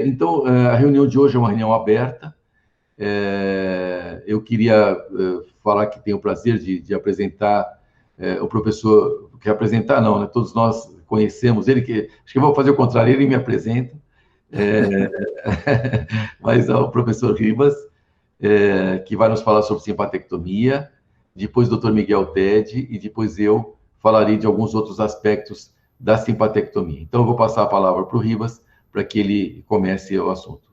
Então, a reunião de hoje é uma reunião aberta. Eu queria falar que tenho o prazer de apresentar o professor, que apresentar não, né? Todos nós conhecemos ele, acho que eu vou fazer o contrário, ele me apresenta, mas o professor Ribas, que vai nos falar sobre simpatectomia, depois o Dr. Miguel Tedi, e depois eu falarei de alguns outros aspectos da simpatectomia. Então, eu vou passar a palavra para o Ribas, para que ele comece o assunto.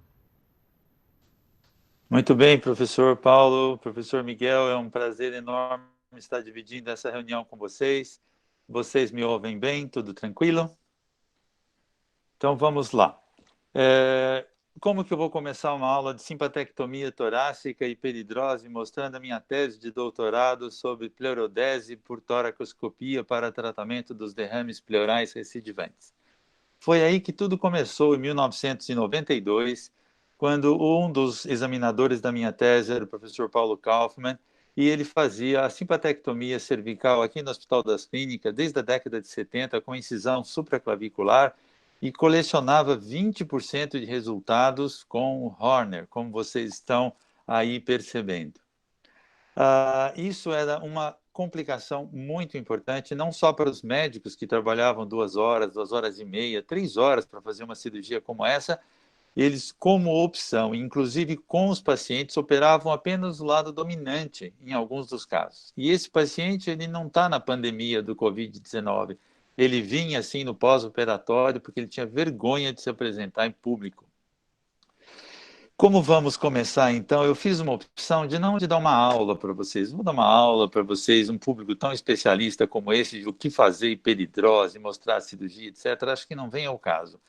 Muito bem, professor Paulo, professor Miguel, é um prazer enorme estar dividindo essa reunião com vocês. Vocês me ouvem bem? Tudo tranquilo? Então, vamos lá. Como que eu vou começar uma aula de simpatectomia torácica e peridrose, mostrando a minha tese de doutorado sobre pleurodese por toracoscopia para tratamento dos derrames pleurais recidivantes? Foi aí que tudo começou, em 1992, quando um dos examinadores da minha tese era o professor Paulo Kaufmann, e ele fazia a simpatectomia cervical aqui no Hospital das Clínicas desde a década de 70, com incisão supraclavicular, e colecionava 20% de resultados com o Horner, como vocês estão aí percebendo. Isso era uma complicação muito importante, não só para os médicos que trabalhavam 2 horas, 2 horas e meia, 3 horas para fazer uma cirurgia como essa. Eles, como opção, inclusive com os pacientes, operavam apenas o lado dominante em alguns dos casos. E esse paciente, ele não está na pandemia do Covid-19. Ele vinha assim no pós-operatório porque ele tinha vergonha de se apresentar em público. Como vamos começar, então? Eu fiz uma opção de não de dar uma aula para vocês. Vou dar uma aula para vocês, um público tão especialista como esse, de o que fazer em peridrose, mostrar a cirurgia, etc. Acho que não vem ao caso.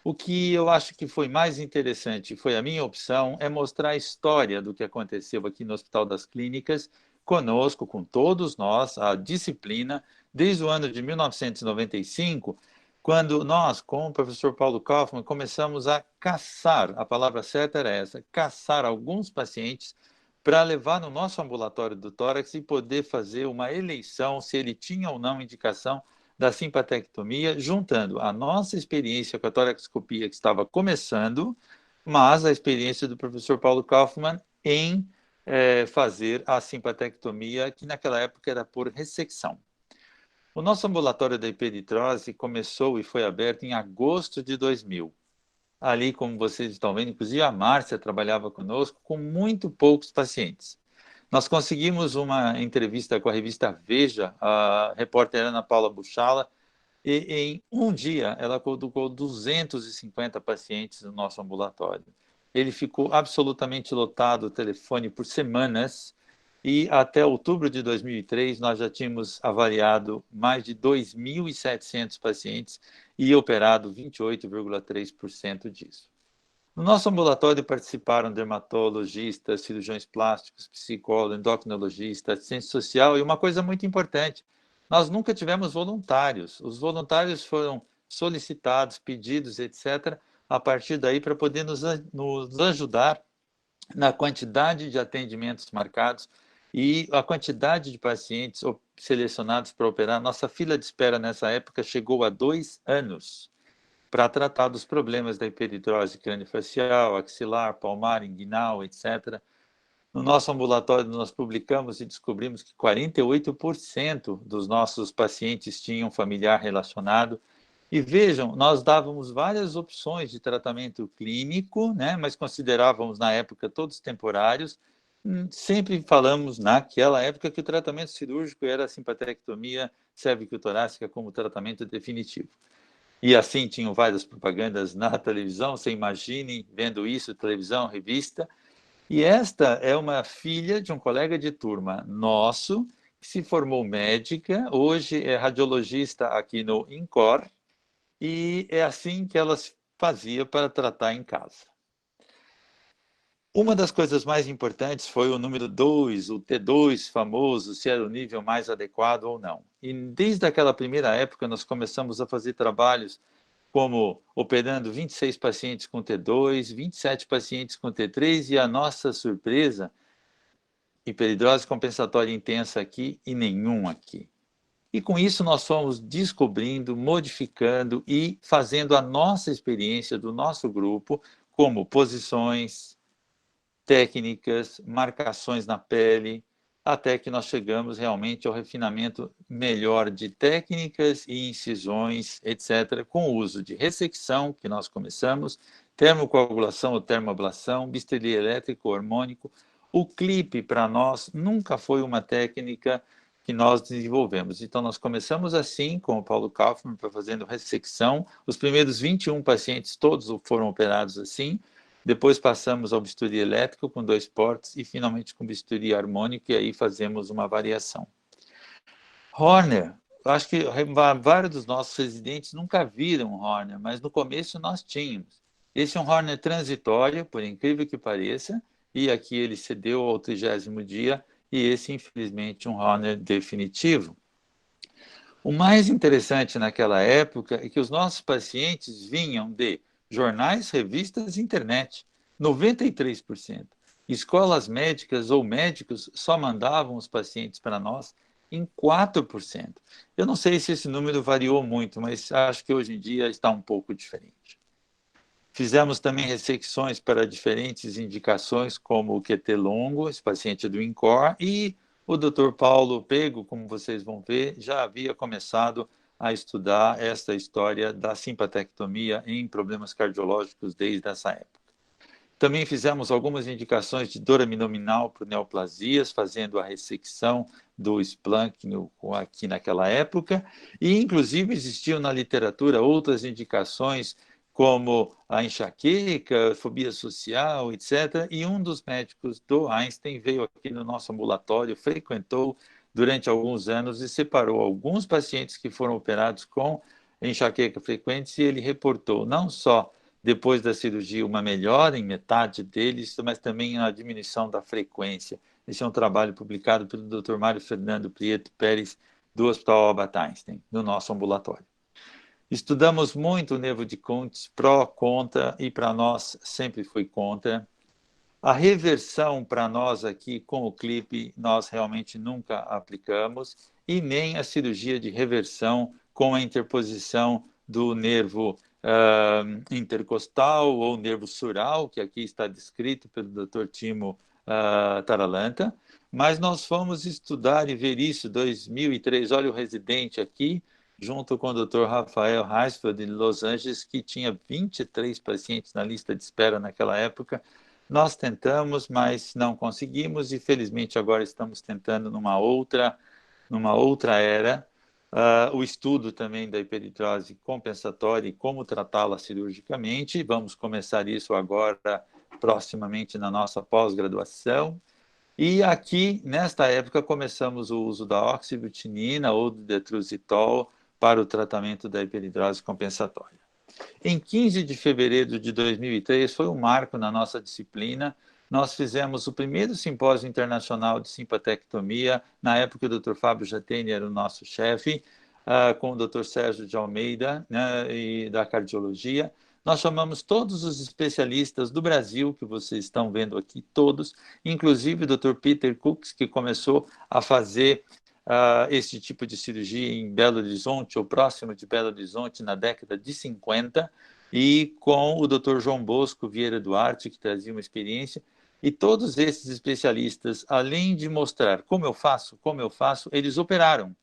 O que eu acho que foi mais interessante, foi a minha opção, é mostrar a história do que aconteceu aqui no Hospital das Clínicas, conosco, com todos nós, a disciplina, desde o ano de 1995, quando nós, com o professor Paulo Kaufmann, começamos a caçar, a palavra certa era essa, caçar alguns pacientes para levar no nosso ambulatório do tórax e poder fazer uma eleição se ele tinha ou não indicação da simpatectomia, juntando a nossa experiência com a toracoscopia que estava começando, mas a experiência do professor Paulo Kaufmann em fazer a simpatectomia, que naquela época era por ressecção. O nosso ambulatório da hipertrose começou e foi aberto em agosto de 2000. Ali, como vocês estão vendo, inclusive a Márcia trabalhava conosco com muito poucos pacientes. Nós conseguimos uma entrevista com a revista Veja, a repórter Ana Paula Buchala, e em um dia ela colocou 250 pacientes no nosso ambulatório. Ele ficou absolutamente lotado, o telefone, por semanas, e até outubro de 2003 nós já tínhamos avaliado mais de 2.700 pacientes e operado 28,3% disso. No nosso ambulatório participaram dermatologistas, cirurgiões plásticos, psicólogos, endocrinologistas, assistente social, e uma coisa muito importante, nós nunca tivemos voluntários. Os voluntários foram solicitados, pedidos, etc., a partir daí para poder nos ajudar na quantidade de atendimentos marcados e a quantidade de pacientes selecionados para operar. Nossa fila de espera nessa época chegou a 2 anos para tratar dos problemas da hiperidrose craniofacial, axilar, palmar, inguinal, etc. No nosso ambulatório, nós publicamos e descobrimos que 48% dos nossos pacientes tinham familiar relacionado. E vejam, nós dávamos várias opções de tratamento clínico, né, mas considerávamos na época todos temporários. Sempre falamos naquela época que o tratamento cirúrgico era a simpatectomia cérvico-torácica como tratamento definitivo. E assim tinham várias propagandas na televisão, você imagine vendo isso, televisão, revista. E esta é uma filha de um colega de turma nosso, que se formou médica, hoje é radiologista aqui no INCOR, e é assim que ela fazia para tratar em casa. Uma das coisas mais importantes foi o número 2, o T2 famoso, se era o nível mais adequado ou não. E desde aquela primeira época nós começamos a fazer trabalhos como operando 26 pacientes com T2, 27 pacientes com T3 e a nossa surpresa, hiperidrose compensatória intensa aqui e nenhum aqui. E com isso nós fomos descobrindo, modificando e fazendo a nossa experiência do nosso grupo, como posições, técnicas, marcações na pele, até que nós chegamos realmente ao refinamento melhor de técnicas e incisões, etc., com o uso de ressecção, que nós começamos, termocoagulação ou termoablação, bisteria elétrico, hormônico. O clipe, para nós, nunca foi uma técnica que nós desenvolvemos. Então, nós começamos assim, com o Paulo Kaufmann, fazendo ressecção. Os primeiros 21 pacientes, todos foram operados assim. Depois passamos ao bisturi elétrico com 2 portes e finalmente com bisturi harmônico, e aí fazemos uma variação. Horner, acho que vários dos nossos residentes nunca viram Horner, mas no começo nós tínhamos. Esse é um Horner transitório, por incrível que pareça, e aqui ele cedeu ao 30º dia, e esse, infelizmente, um Horner definitivo. O mais interessante naquela época é que os nossos pacientes vinham de jornais, revistas e internet, 93%. Escolas médicas ou médicos só mandavam os pacientes para nós em 4%. Eu não sei se esse número variou muito, mas acho que hoje em dia está um pouco diferente. Fizemos também ressecções para diferentes indicações, como o QT longo, esse paciente é do INCOR, e o Dr. Paulo Pego, como vocês vão ver, já havia começado a estudar esta história da simpatectomia em problemas cardiológicos desde essa época. Também fizemos algumas indicações de dor abdominal para neoplasias, fazendo a ressecção do Splanck aqui naquela época, e inclusive existiam na literatura outras indicações como a enxaqueca, fobia social, etc. E um dos médicos do Einstein veio aqui no nosso ambulatório, frequentou durante alguns anos e separou alguns pacientes que foram operados com enxaqueca frequente, e ele reportou não só depois da cirurgia uma melhora em metade deles, mas também a diminuição da frequência. Esse é um trabalho publicado pelo Dr. Mário Fernando Prieto Pérez, do Hospital Albert Einstein, no nosso ambulatório. Estudamos muito o nervo de Kuntz, pró, contra, e para nós sempre foi contra. A reversão para nós aqui com o clipe nós realmente nunca aplicamos, e nem a cirurgia de reversão com a interposição do nervo intercostal ou nervo sural, que aqui está descrito pelo Dr. Timo Taralanta, mas nós fomos estudar e ver isso em 2003. Olha o residente aqui, junto com o Dr. Rafael Heisfeld, de Los Angeles, que tinha 23 pacientes na lista de espera naquela época. Nós tentamos, mas não conseguimos, e felizmente agora estamos tentando numa outra era, o estudo também da hiperidrose compensatória e como tratá-la cirurgicamente. Vamos começar isso agora, proximamente, na nossa pós-graduação. E aqui, nesta época, começamos o uso da oxibutinina ou do detrusitol para o tratamento da hiperidrose compensatória. Em 15 de fevereiro de 2003, foi um marco na nossa disciplina. Nós fizemos o primeiro simpósio internacional de simpatectomia. Na época, o Dr. Fábio Jatene era o nosso chefe, com o Dr. Sérgio de Almeida, né, e da cardiologia. Nós chamamos todos os especialistas do Brasil, que vocês estão vendo aqui, todos, inclusive o Dr. Peter Cooks, que começou a fazer esse tipo de cirurgia em Belo Horizonte, ou próximo de Belo Horizonte, na década de 50, e com o Dr. João Bosco Vieira Duarte, que trazia uma experiência. E todos esses especialistas, além de mostrar como eu faço, eles operaram.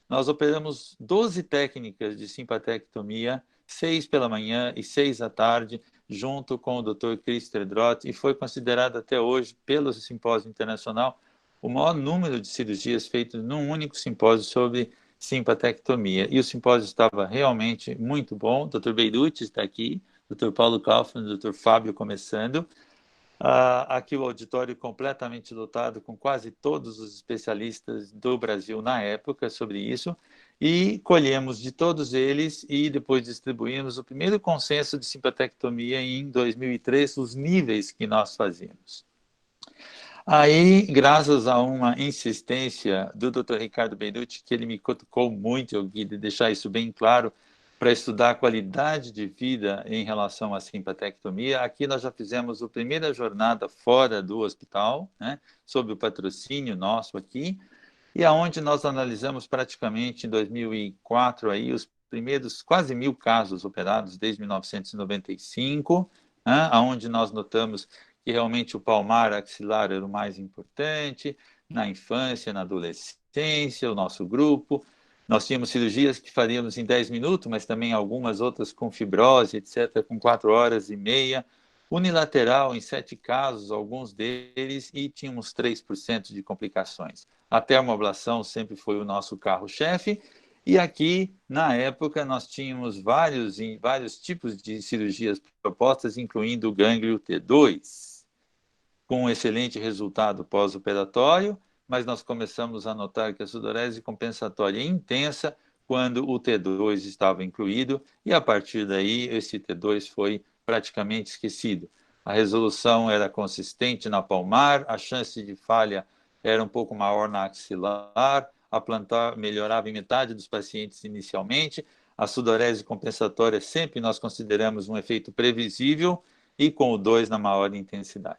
Nós operamos 12 técnicas de simpatectomia, 6 pela manhã e 6 à tarde, junto com o Dr. Chris Tedroth, e foi considerado até hoje, pelo Simpósio Internacional, o maior número de cirurgias feitas num único simpósio sobre simpatectomia. E o simpósio estava realmente muito bom. O Dr. Beirute está aqui, Dr. Paulo Kaufmann, Dr. Fábio começando. Aqui o auditório completamente lotado, com quase todos os especialistas do Brasil na época sobre isso, e colhemos de todos eles e depois distribuímos o primeiro consenso de simpatectomia em 2003, os níveis que nós fazíamos. Aí, graças a uma insistência do Dr. Ricardo Beirute, que ele me cutucou muito, eu queria deixar isso bem claro, para estudar a qualidade de vida em relação à simpatectomia. Aqui nós já fizemos a primeira jornada fora do hospital, né, sob o patrocínio nosso aqui, e aonde nós analisamos praticamente em 2004 aí os primeiros quase 1.000 casos operados desde 1995, né, aonde nós notamos que realmente o palmar axilar era o mais importante na infância, na adolescência, o nosso grupo. Nós tínhamos cirurgias que faríamos em 10 minutos, mas também algumas outras com fibrose, etc., com 4 horas e meia. Unilateral em 7 casos, alguns deles, e tínhamos 3% de complicações. A termoablação sempre foi o nosso carro-chefe, e aqui, na época, nós tínhamos vários tipos de cirurgias propostas, incluindo o gânglio T2, com um excelente resultado pós-operatório, mas nós começamos a notar que a sudorese compensatória é intensa quando o T2 estava incluído, e a partir daí esse T2 foi praticamente esquecido. A resolução era consistente na palmar, a chance de falha era um pouco maior na axilar, a plantar melhorava em metade dos pacientes inicialmente, a sudorese compensatória sempre nós consideramos um efeito previsível e com o 2 na maior intensidade.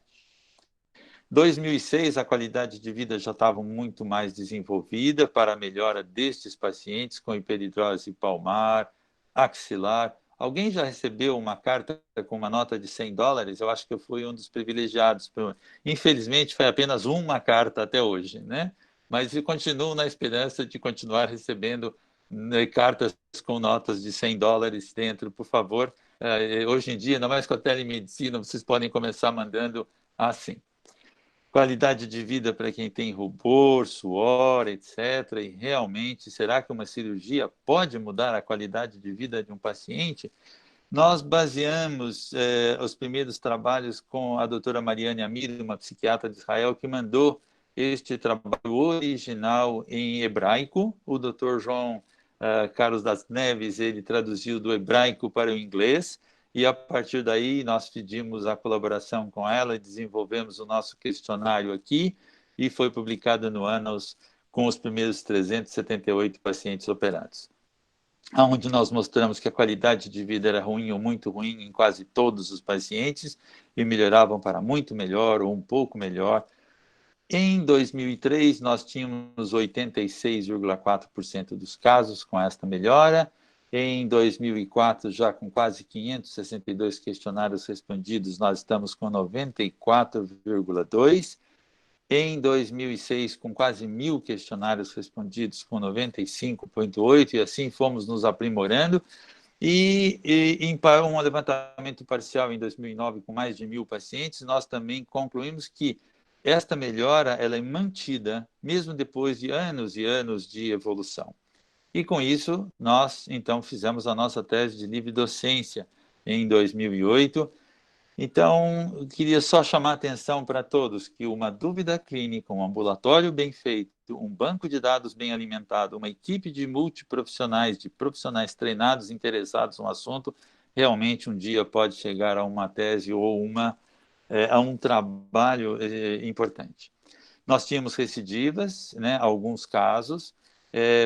2006, a qualidade de vida já estava muito mais desenvolvida para a melhora destes pacientes com hiperidrose palmar, axilar. Alguém já recebeu uma carta com uma nota de $100? Eu acho que eu fui um dos privilegiados. Infelizmente, foi apenas uma carta até hoje, né? Mas eu continuo na esperança de continuar recebendo, né, cartas com notas de $100 dentro, por favor. Hoje em dia, ainda mais com a telemedicina, vocês podem começar mandando assim. Qualidade de vida para quem tem rubor, suor, etc. E realmente, será que uma cirurgia pode mudar a qualidade de vida de um paciente? Nós baseamos os primeiros trabalhos com a doutora Mariane Amir, uma psiquiatra de Israel, que mandou este trabalho original em hebraico. O doutor João Carlos das Neves, ele traduziu do hebraico para o inglês, e a partir daí nós pedimos a colaboração com ela e desenvolvemos o nosso questionário aqui, e foi publicado no Annals com os primeiros 378 pacientes operados, onde nós mostramos que a qualidade de vida era ruim ou muito ruim em quase todos os pacientes e melhoravam para muito melhor ou um pouco melhor. Em 2003, nós tínhamos 86,4% dos casos com esta melhora. Em 2004, já com quase 562 questionários respondidos, nós estamos com 94,2%. Em 2006, com quase 1.000 questionários respondidos, com 95,8%, e assim fomos nos aprimorando. E em um levantamento parcial em 2009, com mais de 1.000 pacientes, nós também concluímos que esta melhora ela é mantida, mesmo depois de anos e anos de evolução. E com isso, nós, então, fizemos a nossa tese de livre docência em 2008. Então, eu queria só chamar a atenção para todos que uma dúvida clínica, um ambulatório bem feito, um banco de dados bem alimentado, uma equipe de multiprofissionais, de profissionais treinados, interessados no assunto, realmente um dia pode chegar a uma tese ou a um trabalho importante. Nós tínhamos recidivas, né, alguns casos,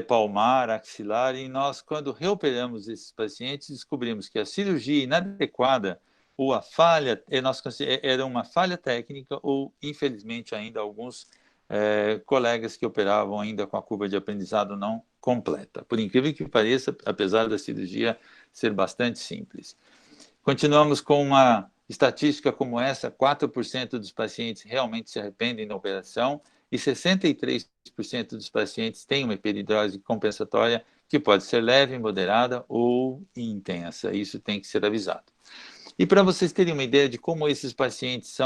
palmar, axilar, e nós, quando reoperamos esses pacientes, descobrimos que a cirurgia inadequada ou a falha, era uma falha técnica ou, infelizmente, ainda alguns colegas que operavam ainda com a curva de aprendizado não completa. Por incrível que pareça, apesar da cirurgia ser bastante simples. Continuamos com uma estatística como essa: 4% dos pacientes realmente se arrependem da operação e 63% dos pacientes têm uma hiperidrose compensatória que pode ser leve, moderada ou intensa. Isso tem que ser avisado. E para vocês terem uma ideia de como esses pacientes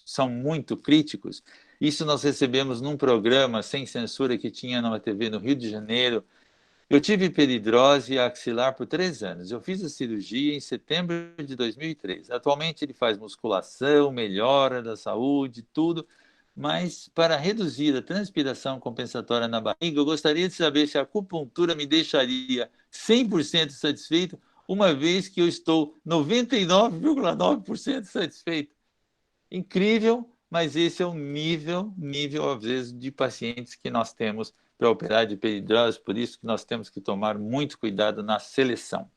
são muito críticos, isso nós recebemos num programa sem censura que tinha numa TV no Rio de Janeiro. Eu tive hiperidrose axilar por 3 anos. Eu fiz a cirurgia em setembro de 2003. Atualmente ele faz musculação, melhora da saúde, tudo. Mas para reduzir a transpiração compensatória na barriga, eu gostaria de saber se a acupuntura me deixaria 100% satisfeito, uma vez que eu estou 99,9% satisfeito. Incrível, mas esse é o nível, às vezes, de pacientes que nós temos para operar de hiperidrose, por isso que nós temos que tomar muito cuidado na seleção.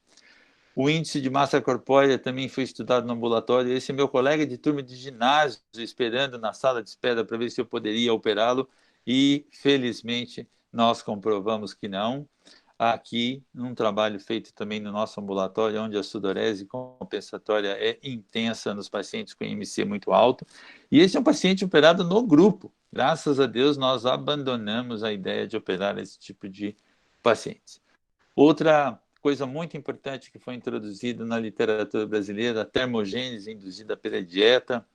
O índice de massa corpórea também foi estudado no ambulatório. Esse meu colega de turma de ginásio, esperando na sala de espera para ver se eu poderia operá-lo, e, felizmente, nós comprovamos que não. Aqui, num trabalho feito também no nosso ambulatório, onde a sudorese compensatória é intensa nos pacientes com IMC muito alto, e esse é um paciente operado no grupo. Graças a Deus, nós abandonamos a ideia de operar esse tipo de pacientes. Outra coisa muito importante que foi introduzida na literatura brasileira, a termogênese induzida pela dieta.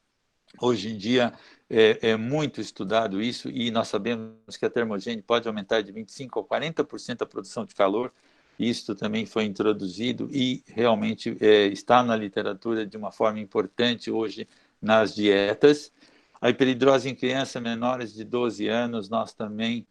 Hoje em dia é muito estudado isso e nós sabemos que a termogênese pode aumentar de 25% a 40% a produção de calor. Isto também foi introduzido e realmente está na literatura de uma forma importante hoje nas dietas. A hiperidrose em crianças menores de 12 anos, nós também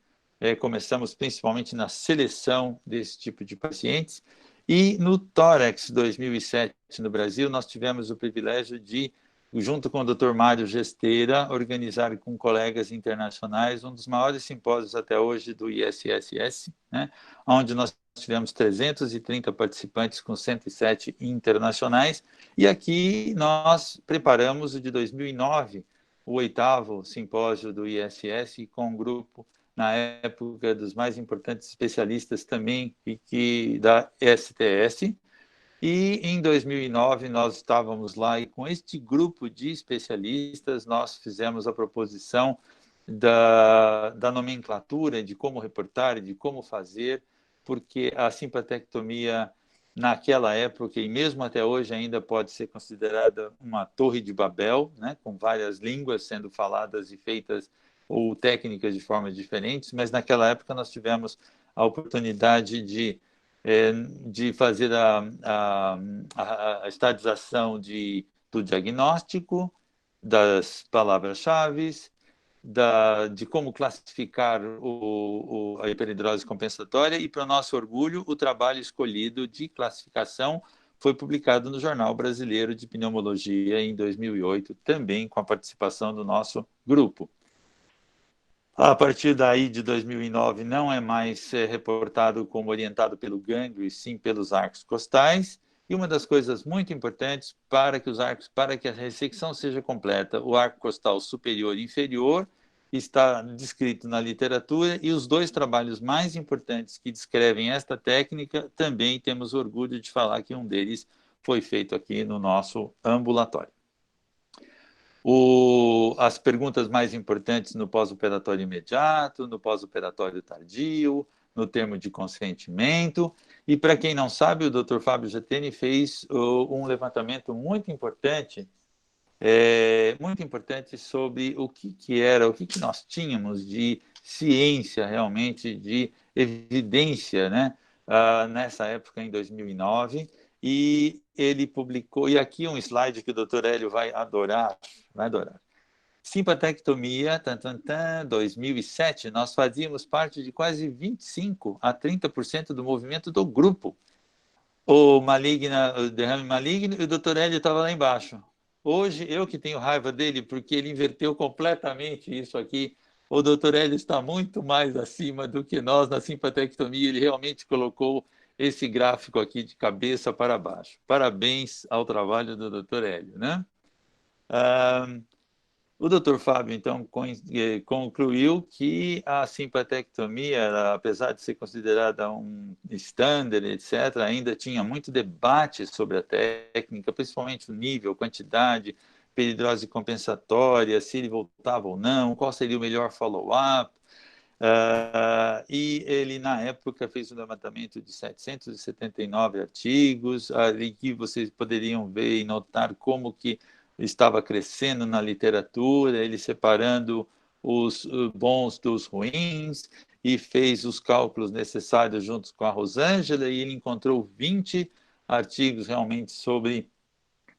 começamos principalmente na seleção desse tipo de pacientes. E no Tórax 2007 no Brasil, nós tivemos o privilégio de, junto com o Dr. Mário Gesteira, organizar com colegas internacionais um dos maiores simpósios até hoje do ISSS, né, onde nós tivemos 330 participantes com 107 internacionais, e aqui nós preparamos o de 2009, o 8º simpósio do ISS, com um grupo, na época, dos mais importantes especialistas também da STS. E em 2009 nós estávamos lá e com este grupo de especialistas nós fizemos a proposição da nomenclatura, de como reportar, de como fazer, porque a simpatectomia naquela época e mesmo até hoje ainda pode ser considerada uma torre de Babel, né, com várias línguas sendo faladas e feitas ou técnicas de formas diferentes, mas naquela época nós tivemos a oportunidade de fazer a estadização do diagnóstico, das palavras-chave, de como classificar a hiperidrose compensatória e, para o nosso orgulho, o trabalho escolhido de classificação foi publicado no Jornal Brasileiro de Pneumologia em 2008, também com a participação do nosso grupo. A partir daí, de 2009, não é mais reportado como orientado pelo gânglio, e sim pelos arcos costais. E uma das coisas muito importantes para que a ressecção seja completa, o arco costal superior e inferior está descrito na literatura, e os dois trabalhos mais importantes que descrevem esta técnica, também temos orgulho de falar que um deles foi feito aqui no nosso ambulatório. As perguntas mais importantes no pós-operatório imediato, no pós-operatório tardio, no termo de consentimento. E, para quem não sabe, o Dr. Fábio Jatene fez um levantamento muito importante sobre o que nós tínhamos de ciência, realmente, de evidência, né, nessa época, em 2009. E ele publicou, e aqui um slide que o Dr. Hélio vai adorar. Simpatectomia, 2007, nós fazíamos parte de quase 25% a 30% do movimento do grupo. O derrame maligno, e o Dr. Hélio estava lá embaixo. Hoje, eu que tenho raiva dele, porque ele inverteu completamente isso aqui. O Dr. Hélio está muito mais acima do que nós na simpatectomia. Ele realmente colocou esse gráfico aqui de cabeça para baixo. Parabéns ao trabalho do Dr. Hélio, né? O Dr. Fábio, então, concluiu que a simpatectomia, apesar de ser considerada um standard, etc., ainda tinha muito debate sobre a técnica, principalmente o nível, quantidade, peridrose compensatória, se ele voltava ou não, qual seria o melhor follow-up. E ele, na época, fez um levantamento de 779 artigos, ali que vocês poderiam ver e notar como que estava crescendo na literatura, ele separando os bons dos ruins, e fez os cálculos necessários juntos com a Rosângela, e ele encontrou 20 artigos realmente sobre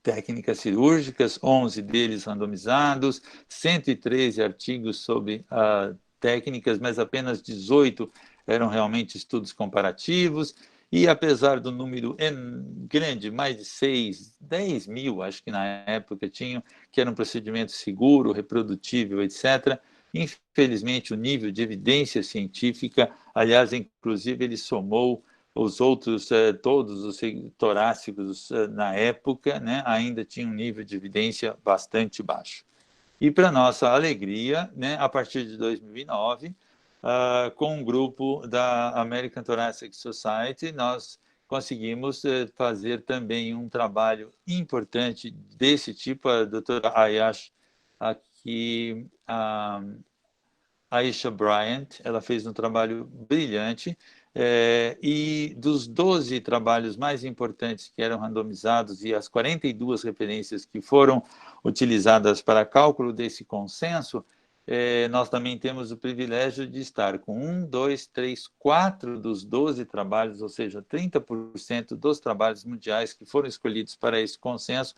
técnicas cirúrgicas, 11 deles randomizados, 113 artigos sobre técnicas, mas apenas 18 eram realmente estudos comparativos. E apesar do número grande, mais de 10 mil, acho que na época tinham, que era um procedimento seguro, reprodutível, etc., infelizmente o nível de evidência científica, aliás, inclusive ele somou os outros, todos os torácicos na época, né, ainda tinham um nível de evidência bastante baixo. E, para nossa alegria, né, a partir de 2009, com um grupo da American Thoracic Society, nós conseguimos fazer também um trabalho importante desse tipo. A doutora Ayash, aqui, a Aisha Bryant, ela fez um trabalho brilhante, e dos 12 trabalhos mais importantes que eram randomizados e as 42 referências que foram utilizadas para cálculo desse consenso, nós também temos o privilégio de estar com 4 dos 12 trabalhos, ou seja, 30% dos trabalhos mundiais que foram escolhidos para esse consenso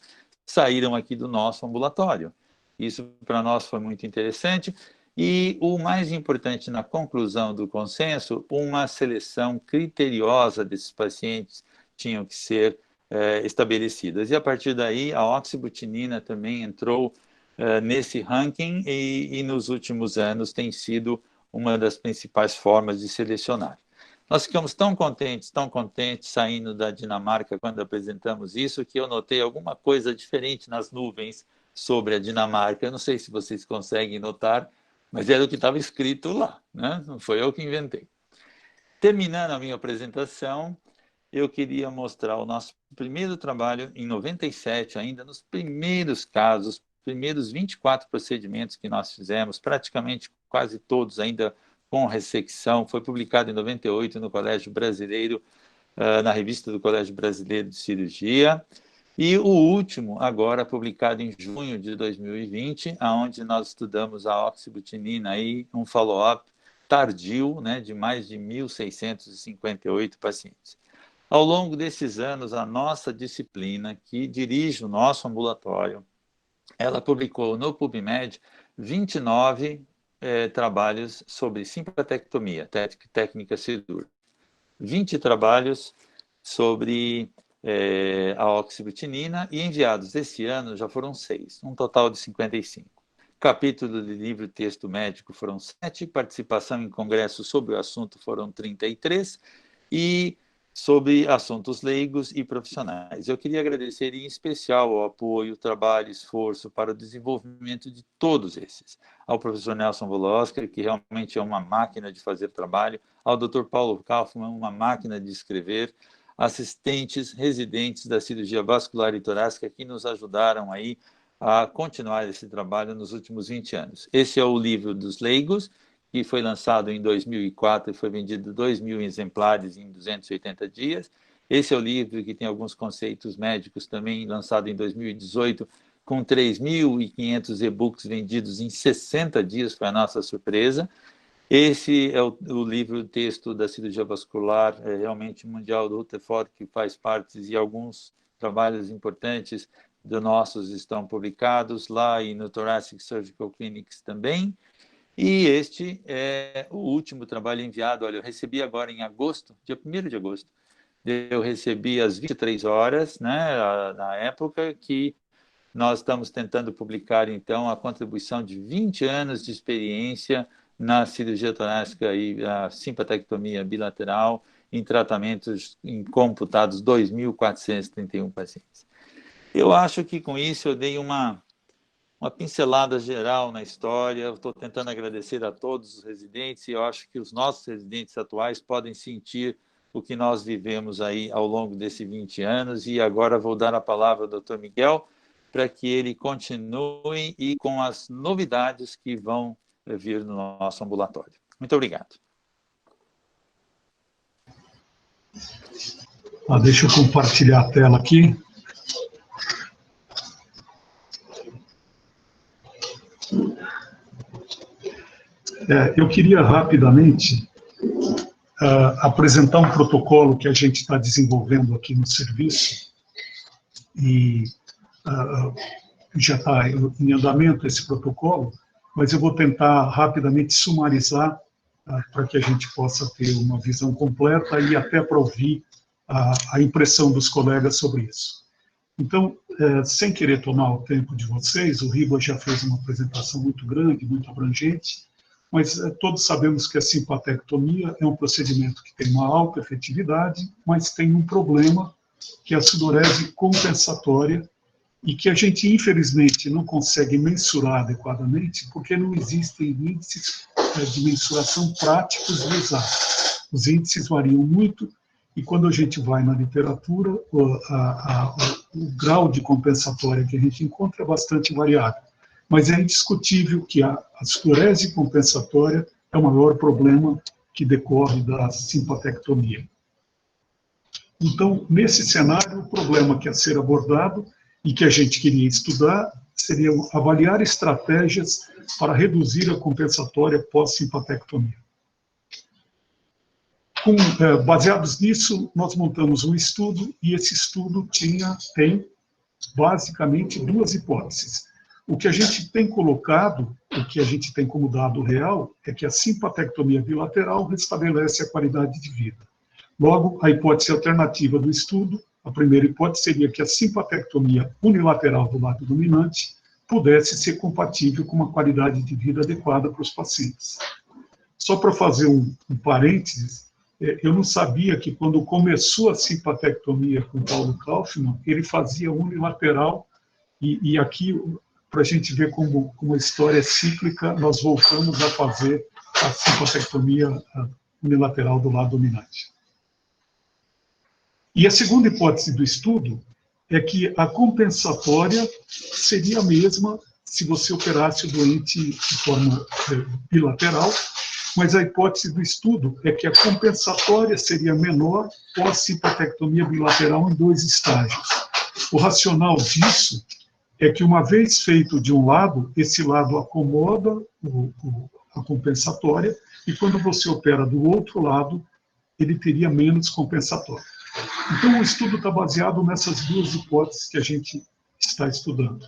saíram aqui do nosso ambulatório. Isso para nós foi muito interessante. E o mais importante na conclusão do consenso, uma seleção criteriosa desses pacientes tinham que ser estabelecidas. E a partir daí, a oxibutinina também entrou nesse ranking e nos últimos anos tem sido uma das principais formas de selecionar. Nós ficamos tão contentes saindo da Dinamarca quando apresentamos isso, que eu notei alguma coisa diferente nas nuvens sobre a Dinamarca. Eu não sei se vocês conseguem notar, mas era o que estava escrito lá, né? Não foi eu que inventei. Terminando a minha apresentação, eu queria mostrar o nosso primeiro trabalho em 97, ainda nos primeiros casos, primeiros 24 procedimentos que nós fizemos, praticamente quase todos ainda com ressecção. Foi publicado em 98 no Colégio Brasileiro, na revista do Colégio Brasileiro de Cirurgia. E o último, agora publicado em junho de 2020, onde nós estudamos a oxibutinina, aí, um follow-up tardio, né, de mais de 1.658 pacientes. Ao longo desses anos, a nossa disciplina, que dirige o nosso ambulatório, ela publicou no PubMed 29 trabalhos sobre simpatectomia, técnica cirúrgica, 20 trabalhos sobre a oxibutinina, e enviados esse ano já foram 6, um total de 55. Capítulo de livro texto médico foram 7, participação em congressos sobre o assunto foram 33, e sobre assuntos leigos e profissionais. Eu queria agradecer em especial o apoio, trabalho, esforço para o desenvolvimento de todos esses. Ao professor Nelson Voloska, que realmente é uma máquina de fazer trabalho, ao Dr. Paulo Kaufmann, uma máquina de escrever, assistentes, residentes da cirurgia vascular e torácica que nos ajudaram aí a continuar esse trabalho nos últimos 20 anos. Esse é o livro dos leigos, que foi lançado em 2004 e foi vendido 2.000 exemplares em 280 dias. Esse é o livro que tem alguns conceitos médicos também, lançado em 2018, com 3.500 e-books vendidos em 60 dias, para a nossa surpresa. Esse é o livro-texto da cirurgia vascular, realmente mundial, do Rutherford, que faz parte, e alguns trabalhos importantes de nossos estão publicados lá e no Thoracic Surgical Clinics também. E este é o último trabalho enviado. Olha, eu recebi agora em agosto, dia 1º de agosto, eu recebi às 23 horas, né, na época que nós estamos tentando publicar, então, a contribuição de 20 anos de experiência na cirurgia torácica e a simpatectomia bilateral em tratamentos em computados 2.431 pacientes. Eu acho que com isso eu dei uma pincelada geral na história. Estou tentando agradecer a todos os residentes e eu acho que os nossos residentes atuais podem sentir o que nós vivemos aí ao longo desses 20 anos. E agora vou dar a palavra ao Dr. Miguel para que ele continue e com as novidades que vão vir no nosso ambulatório. Muito obrigado. Deixa eu compartilhar a tela aqui. Eu queria rapidamente apresentar um protocolo que a gente está desenvolvendo aqui no serviço e já está em andamento esse protocolo, mas eu vou tentar rapidamente sumarizar para que a gente possa ter uma visão completa e até para ouvir a impressão dos colegas sobre isso. Então, sem querer tomar o tempo de vocês, o Riba já fez uma apresentação muito grande, muito abrangente, mas todos sabemos que a simpatectomia é um procedimento que tem uma alta efetividade, mas tem um problema, que é a sudorese compensatória, e que a gente, infelizmente, não consegue mensurar adequadamente, porque não existem índices de mensuração práticos e exatos. Os índices variam muito, e quando a gente vai na literatura, o grau de compensatória que a gente encontra é bastante variável. Mas é indiscutível que a sudorese compensatória é o maior problema que decorre da simpatectomia. Então, nesse cenário, o problema que é a ser abordado e que a gente queria estudar seria avaliar estratégias para reduzir a compensatória pós-simpatectomia. Baseados nisso, nós montamos um estudo, e esse estudo tem basicamente duas hipóteses. O que a gente tem colocado, o que a gente tem como dado real, é que a simpatectomia bilateral restabelece a qualidade de vida. Logo, a hipótese alternativa do estudo, a primeira hipótese seria que a simpatectomia unilateral do lado dominante pudesse ser compatível com uma qualidade de vida adequada para os pacientes. Só para fazer um parênteses, eu não sabia que quando começou a simpatectomia com Paulo Kaufmann, ele fazia unilateral, e aqui, para a gente ver como a história é cíclica, nós voltamos a fazer a simpatectomia unilateral do lado dominante. E a segunda hipótese do estudo é que a compensatória seria a mesma se você operasse o doente de forma bilateral, mas a hipótese do estudo é que a compensatória seria menor pós-simpatectomia bilateral em 2 estágios. O racional disso é que, uma vez feito de um lado, esse lado acomoda a compensatória, e quando você opera do outro lado, ele teria menos compensatória. Então, o estudo está baseado nessas duas hipóteses que a gente está estudando.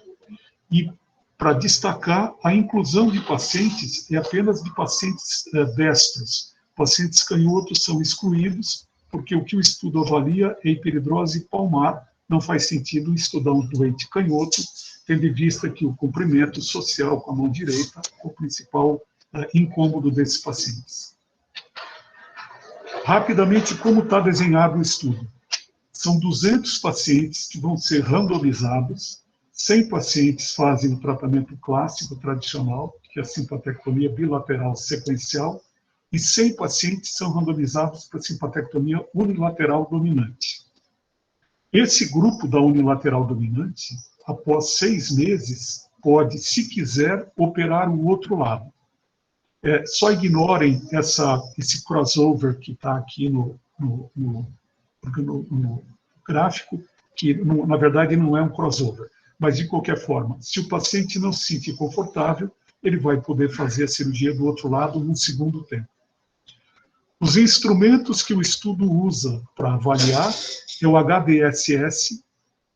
E, para destacar, a inclusão de pacientes é apenas de pacientes destros. Pacientes canhotos são excluídos, porque o que o estudo avalia é hiperidrose palmar. Não faz sentido estudar um doente canhoto, tendo em vista que o comprimento social com a mão direita é o principal incômodo desses pacientes. Rapidamente, como está desenhado o estudo? São 200 pacientes que vão ser randomizados, 100 pacientes fazem o tratamento clássico, tradicional, que é a simpatectomia bilateral sequencial, e 100 pacientes são randomizados para a simpatectomia unilateral dominante. Esse grupo da unilateral dominante, após 6 meses, pode, se quiser, operar o outro lado. Só ignorem esse crossover que está aqui no gráfico, que na verdade não é um crossover. Mas, de qualquer forma, se o paciente não se sentir confortável, ele vai poder fazer a cirurgia do outro lado num segundo tempo. Os instrumentos que o estudo usa para avaliar é o HDSS,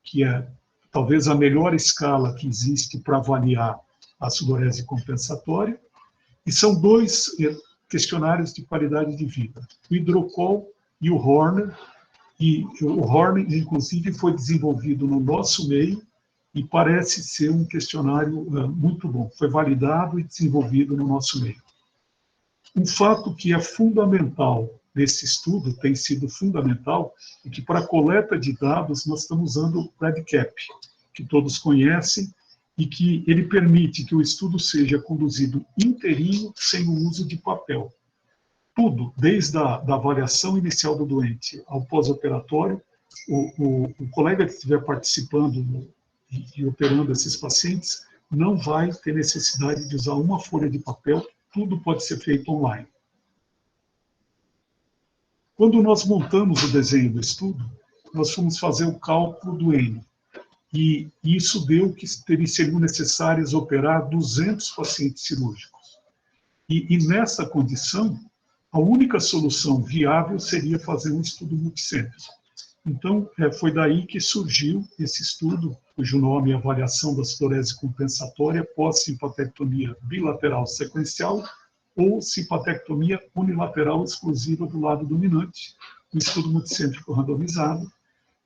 que é talvez a melhor escala que existe para avaliar a sudorese compensatória, e são 2 questionários de qualidade de vida, o Hidrocol e o Horner, e o Horner, inclusive, foi desenvolvido no nosso meio, e parece ser um questionário muito bom. Foi validado e desenvolvido no nosso meio. Um fato que é fundamental nesse estudo, tem sido fundamental, é que para a coleta de dados nós estamos usando o REDCap, que todos conhecem, e que ele permite que o estudo seja conduzido inteirinho, sem o uso de papel. Tudo, desde a avaliação inicial do doente ao pós-operatório, o colega que estiver participando e operando esses pacientes não vai ter necessidade de usar uma folha de papel, tudo pode ser feito online. Quando nós montamos o desenho do estudo, nós fomos fazer o cálculo do N, e isso deu que seriam necessários operar 200 pacientes cirúrgicos. E nessa condição, a única solução viável seria fazer um estudo multicêntrico. Então, foi daí que surgiu esse estudo, cujo nome é Avaliação da Sudorese Compensatória pós-simpatectomia bilateral sequencial ou simpatectomia unilateral exclusiva do lado dominante, um estudo multicêntrico randomizado.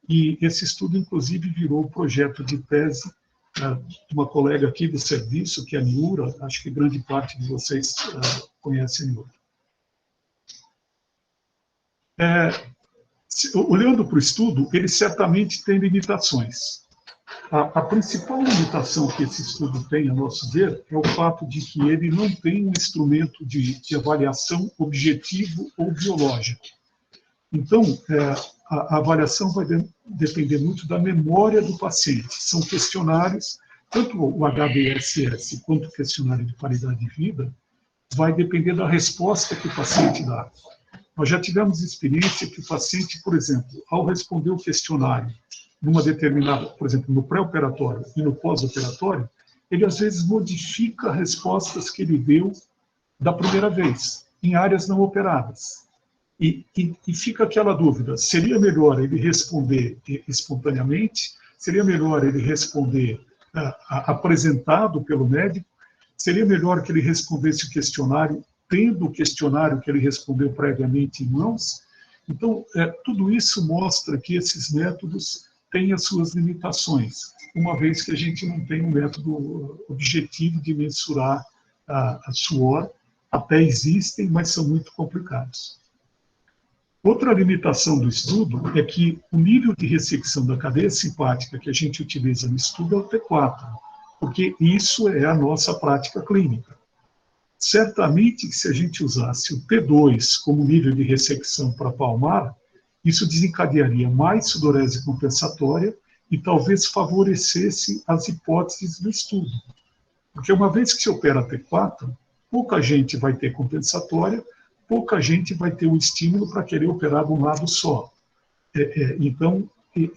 E esse estudo, inclusive, virou o projeto de tese de uma colega aqui do serviço, que é a Niura. Acho que grande parte de vocês conhece a Niura. Olhando para o estudo, ele certamente tem limitações. A principal limitação que esse estudo tem, a nosso ver, é o fato de que ele não tem um instrumento de avaliação objetivo ou biológico. Então, a avaliação vai depender muito da memória do paciente. São questionários, tanto o HBSS quanto o questionário de qualidade de vida, vai depender da resposta que o paciente dá. Nós já tivemos experiência que o paciente, por exemplo, ao responder o questionário, numa determinada, por exemplo, no pré-operatório e no pós-operatório, ele às vezes modifica respostas que ele deu da primeira vez, em áreas não operadas. E fica aquela dúvida, seria melhor ele responder espontaneamente? Seria melhor ele responder apresentado pelo médico? Seria melhor que ele respondesse o questionário, tendo o questionário que ele respondeu previamente em mãos? Então, tudo isso mostra que esses métodos têm as suas limitações, uma vez que a gente não tem um método objetivo de mensurar a suor. Até existem, mas são muito complicados. Outra limitação do estudo é que o nível de ressecção da cadeia simpática que a gente utiliza no estudo é o T4, porque isso é a nossa prática clínica. Certamente que se a gente usasse o T2 como nível de ressecção para palmar, isso desencadearia mais sudorese compensatória e talvez favorecesse as hipóteses do estudo. Porque uma vez que se opera T4, pouca gente vai ter compensatória, pouca gente vai ter o estímulo para querer operar de um lado só. Então,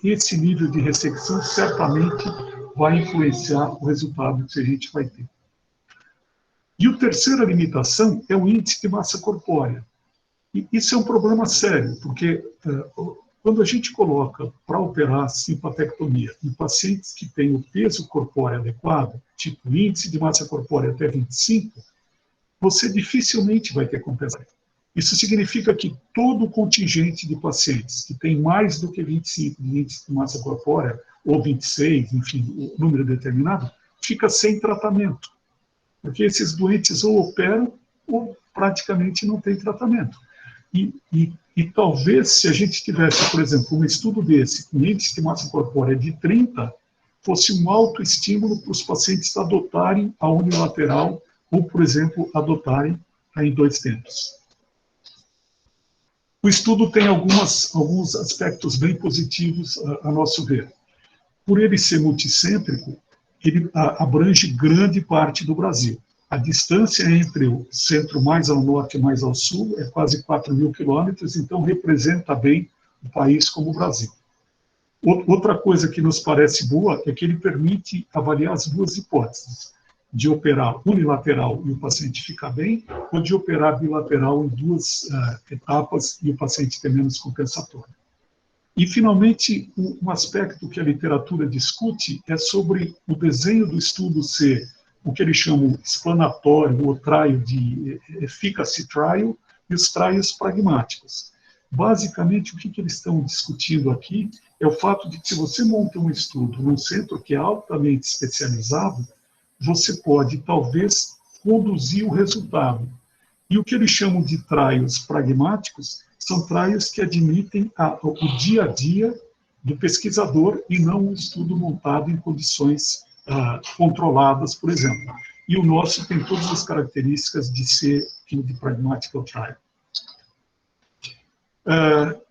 esse nível de ressecção certamente vai influenciar o resultado que a gente vai ter. E a terceira limitação é o índice de massa corpórea. E isso é um problema sério, porque quando a gente coloca para operar simpatectomia em pacientes que têm o peso corpóreo adequado, tipo índice de massa corpórea até 25, você dificilmente vai ter compensação. Isso significa que todo o contingente de pacientes que tem mais do que 25 de índice de massa corpórea, ou 26, enfim, o número determinado, fica sem tratamento. Porque esses doentes ou operam ou praticamente não tem tratamento. E talvez, se a gente tivesse, por exemplo, um estudo desse, com índice de massa corpórea de 30, fosse um alto estímulo para os pacientes adotarem a unilateral ou, por exemplo, adotarem a em 2 tempos. O estudo tem alguns aspectos bem positivos, a nosso ver. Por ele ser multicêntrico, ele abrange grande parte do Brasil. A distância entre o centro mais ao norte e mais ao sul é quase 4.000 quilômetros, então representa bem o país como o Brasil. Outra coisa que nos parece boa é que ele permite avaliar as duas hipóteses, de operar unilateral e o paciente ficar bem, ou de operar bilateral em 2 etapas e o paciente ter menos compensatório. E, finalmente, um aspecto que a literatura discute é sobre o desenho do estudo ser o que eles chamam explanatório ou trial de efficacy trial e os trials pragmáticos. Basicamente, o que eles estão discutindo aqui é o fato de que se você monta um estudo num centro que é altamente especializado, você pode, talvez, conduzir o resultado. E o que eles chamam de trials pragmáticos são trials que admitem o dia a dia do pesquisador e não um estudo montado em condições controladas, por exemplo. E o nosso tem todas as características de ser de pragmático trial.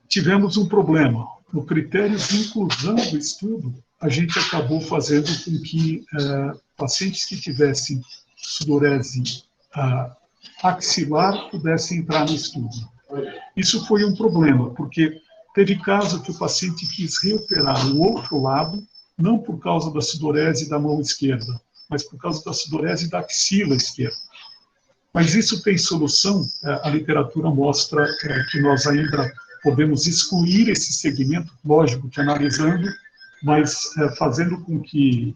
Tivemos um problema. No critério de inclusão do estudo, a gente acabou fazendo com que pacientes que tivessem sudorese axilar pudessem entrar no estudo. Isso foi um problema, porque teve caso que o paciente quis reoperar o outro lado, não por causa da sudorese da mão esquerda, mas por causa da sudorese da axila esquerda. Mas isso tem solução, a literatura mostra que nós ainda podemos excluir esse segmento, lógico que analisando, mas fazendo com que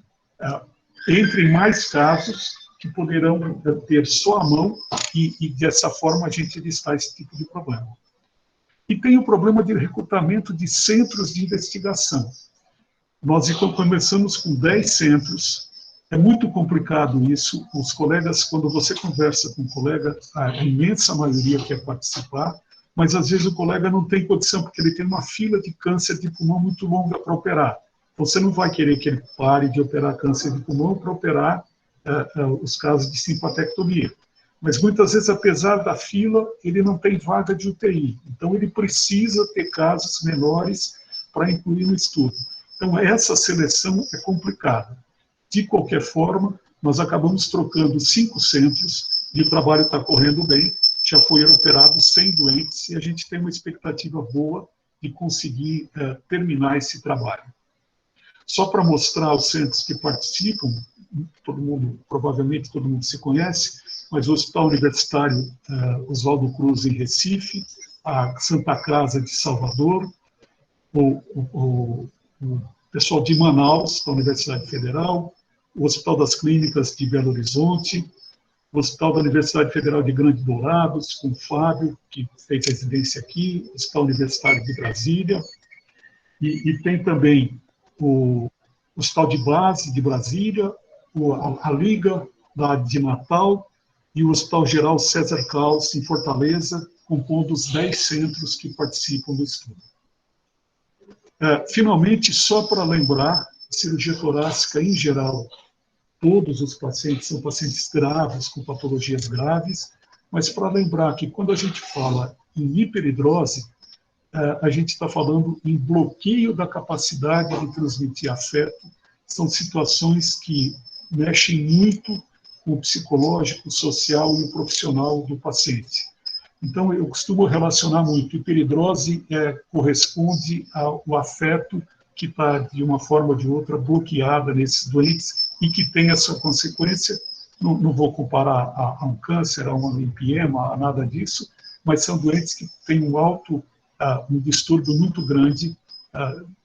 entrem mais casos que poderão ter só a mão e dessa forma a gente listar esse tipo de problema. E tem o problema de recrutamento de centros de investigação. Nós começamos com 10 centros, é muito complicado isso, os colegas, quando você conversa com um colega, a imensa maioria quer participar, mas às vezes o colega não tem condição, porque ele tem uma fila de câncer de pulmão muito longa para operar. Você não vai querer que ele pare de operar câncer de pulmão para operar os casos de simpatectomia. Mas muitas vezes, apesar da fila, ele não tem vaga de UTI. Então, ele precisa ter casos menores para incluir no estudo. Então, essa seleção é complicada. De qualquer forma, nós acabamos trocando 5 centros e o trabalho está correndo bem. Já foram operados 100 doentes e a gente tem uma expectativa boa de conseguir terminar esse trabalho. Só para mostrar os centros que participam, provavelmente todo mundo se conhece, mas o Hospital Universitário Oswaldo Cruz, em Recife, a Santa Casa de Salvador, o pessoal de Manaus, da Universidade Federal, o Hospital das Clínicas de Belo Horizonte, o Hospital da Universidade Federal de Grande Dourados, com o Fábio, que fez residência aqui, o Hospital Universitário de Brasília, e tem também o Hospital de Base de Brasília, a Liga de Natal e o Hospital Geral César Claus, em Fortaleza, compondo os 10 centros que participam do estudo. Finalmente, só para lembrar, a cirurgia torácica, em geral, todos os pacientes são pacientes graves, com patologias graves, mas para lembrar que quando a gente fala em hiperidrose, a gente está falando em bloqueio da capacidade de transmitir afeto. São situações que mexem muito com o psicológico, o social e o profissional do paciente. Então, eu costumo relacionar muito. Hiperidrose corresponde ao afeto que está, de uma forma ou de outra, bloqueada nesses doentes e que tem essa consequência. Não vou comparar a um câncer, a um empiema, a nada disso, mas são doentes que têm um distúrbio muito grande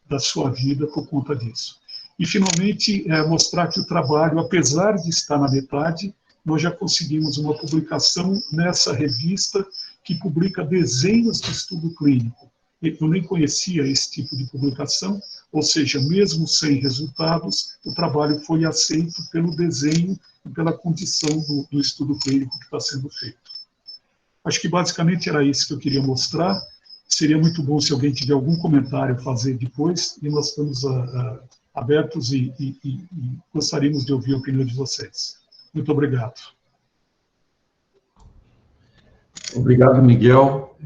da sua vida por conta disso. E, finalmente, mostrar que o trabalho, apesar de estar na metade, nós já conseguimos uma publicação nessa revista que publica desenhos de estudo clínico. Eu nem conhecia esse tipo de publicação, ou seja, mesmo sem resultados, o trabalho foi aceito pelo desenho e pela condição do estudo clínico que está sendo feito. Acho que basicamente era isso que eu queria mostrar. Seria muito bom se alguém tiver algum comentário a fazer depois, e nós estamos abertos e gostaríamos de ouvir a opinião de vocês. Muito obrigado. Obrigado, Miguel.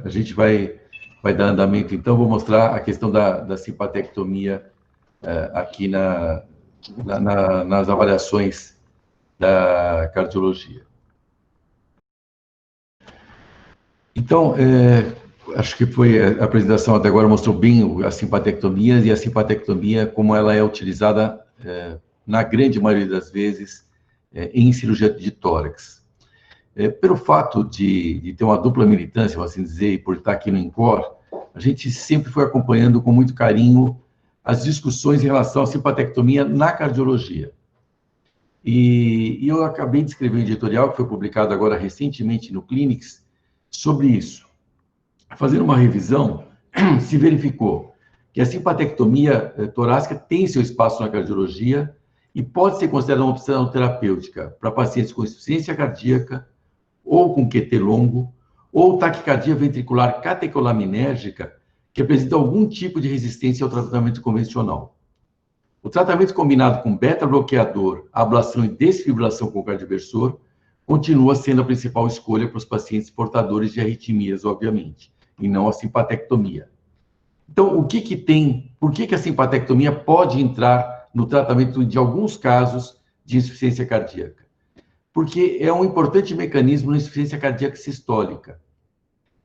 A gente vai dar andamento, então. Vou mostrar a questão da simpatectomia aqui nas avaliações da cardiologia. Então, acho que a apresentação até agora mostrou bem a simpatectomia e a simpatectomia como ela é utilizada, na grande maioria das vezes, em cirurgia de tórax. Pelo fato de ter uma dupla militância, por assim dizer, e por estar aqui no INCOR, a gente sempre foi acompanhando com muito carinho as discussões em relação à simpatectomia na cardiologia. E eu acabei de escrever um editorial que foi publicado agora recentemente no Clinics sobre isso. Fazendo uma revisão, se verificou que a simpatectomia torácica tem seu espaço na cardiologia e pode ser considerada uma opção terapêutica para pacientes com insuficiência cardíaca, ou com QT longo, ou taquicardia ventricular catecolaminérgica, que apresenta algum tipo de resistência ao tratamento convencional. O tratamento combinado com beta-bloqueador, ablação e desfibrilação com cardioversor continua sendo a principal escolha para os pacientes portadores de arritmias, obviamente, e não a simpatectomia. Então, por que a simpatectomia pode entrar no tratamento de alguns casos de insuficiência cardíaca? Porque é um importante mecanismo na insuficiência cardíaca sistólica.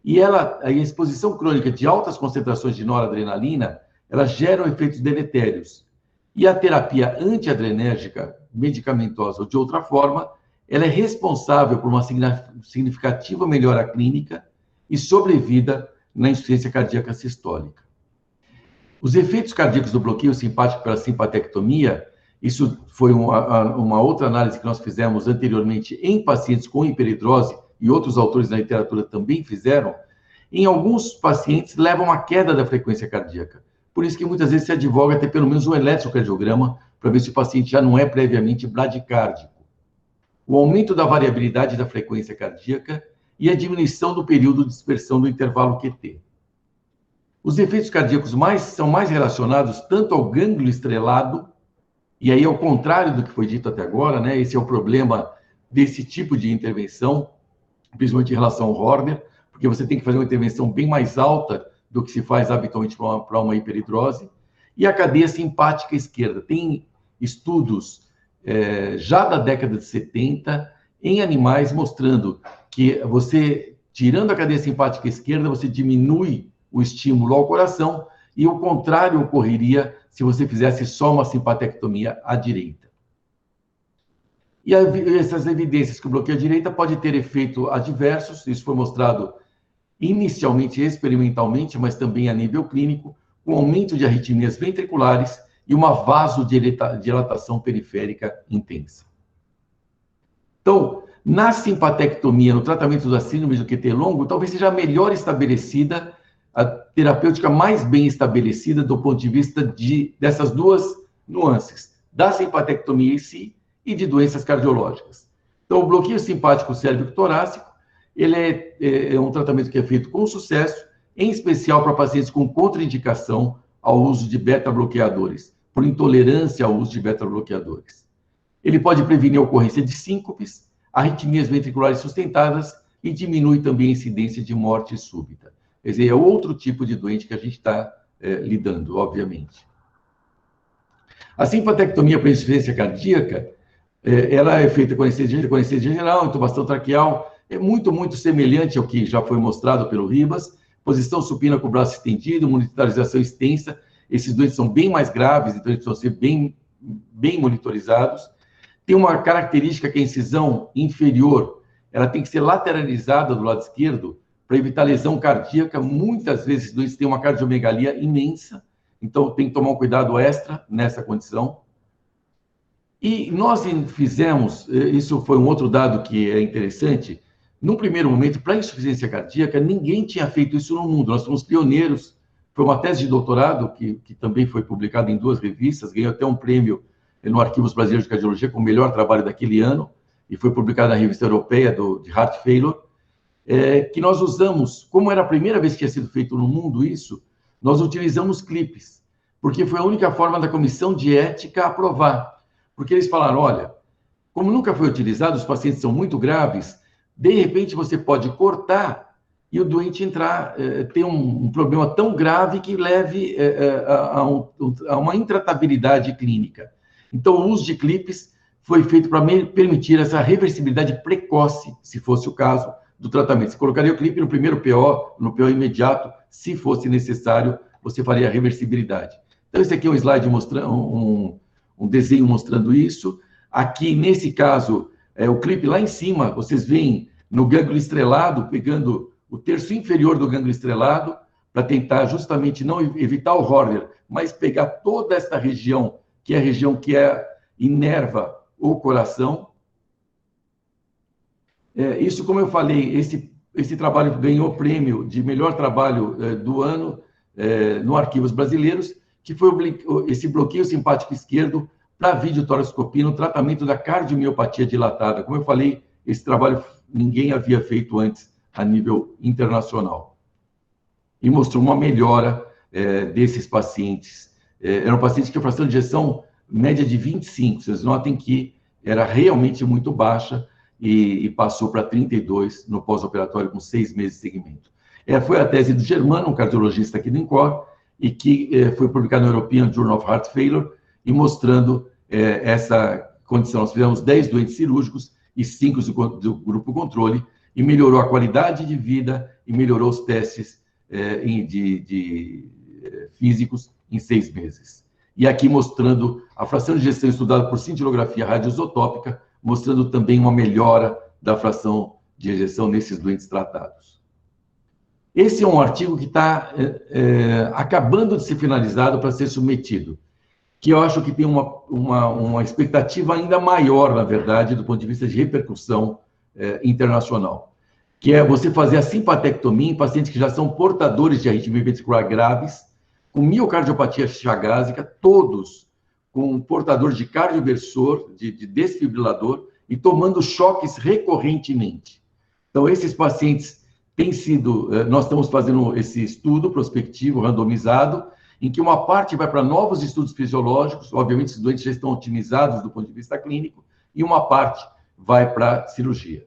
E a exposição crônica de altas concentrações de noradrenalina, ela gera efeitos deletérios. E a terapia antiadrenérgica, medicamentosa ou de outra forma, ela é responsável por uma significativa melhora clínica e sobrevida na insuficiência cardíaca sistólica. Os efeitos cardíacos do bloqueio simpático pela simpatectomia, isso foi uma outra análise que nós fizemos anteriormente em pacientes com hiperidrose, e outros autores na literatura também fizeram, em alguns pacientes levam a queda da frequência cardíaca. Por isso que muitas vezes se advoga ter pelo menos um eletrocardiograma para ver se o paciente já não é previamente bradicárdico. O aumento da variabilidade da frequência cardíaca e a diminuição do período de dispersão do intervalo QT. Os efeitos cardíacos são mais relacionados tanto ao gânglio estrelado, e aí ao contrário do que foi dito até agora, né? Esse é o problema desse tipo de intervenção, principalmente em relação ao Horner, porque você tem que fazer uma intervenção bem mais alta do que se faz habitualmente para uma hiperidrose. E a cadeia simpática esquerda. Tem estudos já da década de 70 em animais mostrando que você, tirando a cadeia simpática esquerda, você diminui o estímulo ao coração, e o contrário ocorreria se você fizesse só uma simpatectomia à direita. E essas evidências que o bloqueio à direita pode ter efeito adversos, isso foi mostrado inicialmente experimentalmente, mas também a nível clínico, com aumento de arritmias ventriculares e uma vasodilatação periférica intensa. Então, na simpatectomia, no tratamento da síndrome do QT longo, talvez seja melhor estabelecida, a terapêutica mais bem estabelecida do ponto de vista dessas duas nuances, da simpatectomia em si e de doenças cardiológicas. Então, o bloqueio simpático cérvico-torácico, ele é um tratamento que é feito com sucesso, em especial para pacientes com contraindicação ao uso de beta-bloqueadores, por intolerância ao uso de beta-bloqueadores. Ele pode prevenir a ocorrência de síncopes, arritmias ventriculares sustentadas e diminui também a incidência de morte súbita. Quer dizer, é outro tipo de doente que a gente está lidando, obviamente. A simpatectomia para insuficiência cardíaca, ela é feita com anestesia geral, intubação traqueal, é muito semelhante ao que já foi mostrado pelo Ribas, posição supina com o braço estendido, monitorização extensa. Esses doentes são bem mais graves, então eles precisam ser bem monitorizados. Tem uma característica que a incisão inferior, ela tem que ser lateralizada do lado esquerdo para evitar lesão cardíaca. Muitas vezes, esses doentes têm uma cardiomegalia imensa, então tem que tomar um cuidado extra nessa condição. E nós fizemos, isso foi um outro dado que é interessante, no primeiro momento, para insuficiência cardíaca, ninguém tinha feito isso no mundo. Nós fomos pioneiros. Foi uma tese de doutorado que também foi publicada em 2 revistas, ganhou até um prêmio no Arquivos Brasileiros de Cardiologia como o melhor trabalho daquele ano, e foi publicada na revista europeia de Heart Failure, que nós usamos, como era a primeira vez que tinha sido feito no mundo isso, nós utilizamos clipes, porque foi a única forma da comissão de ética aprovar. Porque eles falaram, olha, como nunca foi utilizado, os pacientes são muito graves, de repente você pode cortar e o doente ter um problema tão grave que leve a uma intratabilidade clínica. Então, o uso de clipes foi feito para permitir essa reversibilidade precoce, se fosse o caso do tratamento. Você colocaria o clipe no primeiro PO, no PO imediato, se fosse necessário, você faria a reversibilidade. Então, esse aqui é um slide mostrando, um desenho mostrando isso. Aqui, nesse caso, o clipe lá em cima, vocês veem no gânglio estrelado, pegando o terço inferior do gânglio estrelado, para tentar justamente não evitar o Horner, mas pegar toda esta região, que é a região que inerva o coração. Isso, como eu falei, esse trabalho ganhou o prêmio de melhor trabalho do ano no Arquivos Brasileiros, que foi esse bloqueio simpático esquerdo para videotoracoscopia no tratamento da cardiomiopatia dilatada. Como eu falei, esse trabalho ninguém havia feito antes a nível internacional. E mostrou uma melhora desses pacientes. Eram pacientes que a fração de ejeção média de 25. Vocês notem que era realmente muito baixa e passou para 32 no pós-operatório com 6 meses de seguimento. Foi a tese do Germano, um cardiologista aqui do INCOR, e que foi publicada no European Journal of Heart Failure, e mostrando essa condição. Nós fizemos 10 doentes cirúrgicos e 5 do grupo controle, e melhorou a qualidade de vida e melhorou os testes físicos em 6 meses. E aqui mostrando a fração de ejeção estudada por cintilografia radioisotópica, mostrando também uma melhora da fração de ejeção nesses doentes tratados. Esse é um artigo que está acabando de ser finalizado para ser submetido, que eu acho que tem uma expectativa ainda maior, na verdade, do ponto de vista de repercussão internacional, que é você fazer a simpatectomia em pacientes que já são portadores de arritmia ventricular graves, com miocardiopatia chagásica, todos com portador de cardioversor, de desfibrilador, e tomando choques recorrentemente. Então, esses pacientes nós estamos fazendo esse estudo prospectivo, randomizado, em que uma parte vai para novos estudos fisiológicos, obviamente esses doentes já estão otimizados do ponto de vista clínico, e uma parte vai para cirurgia.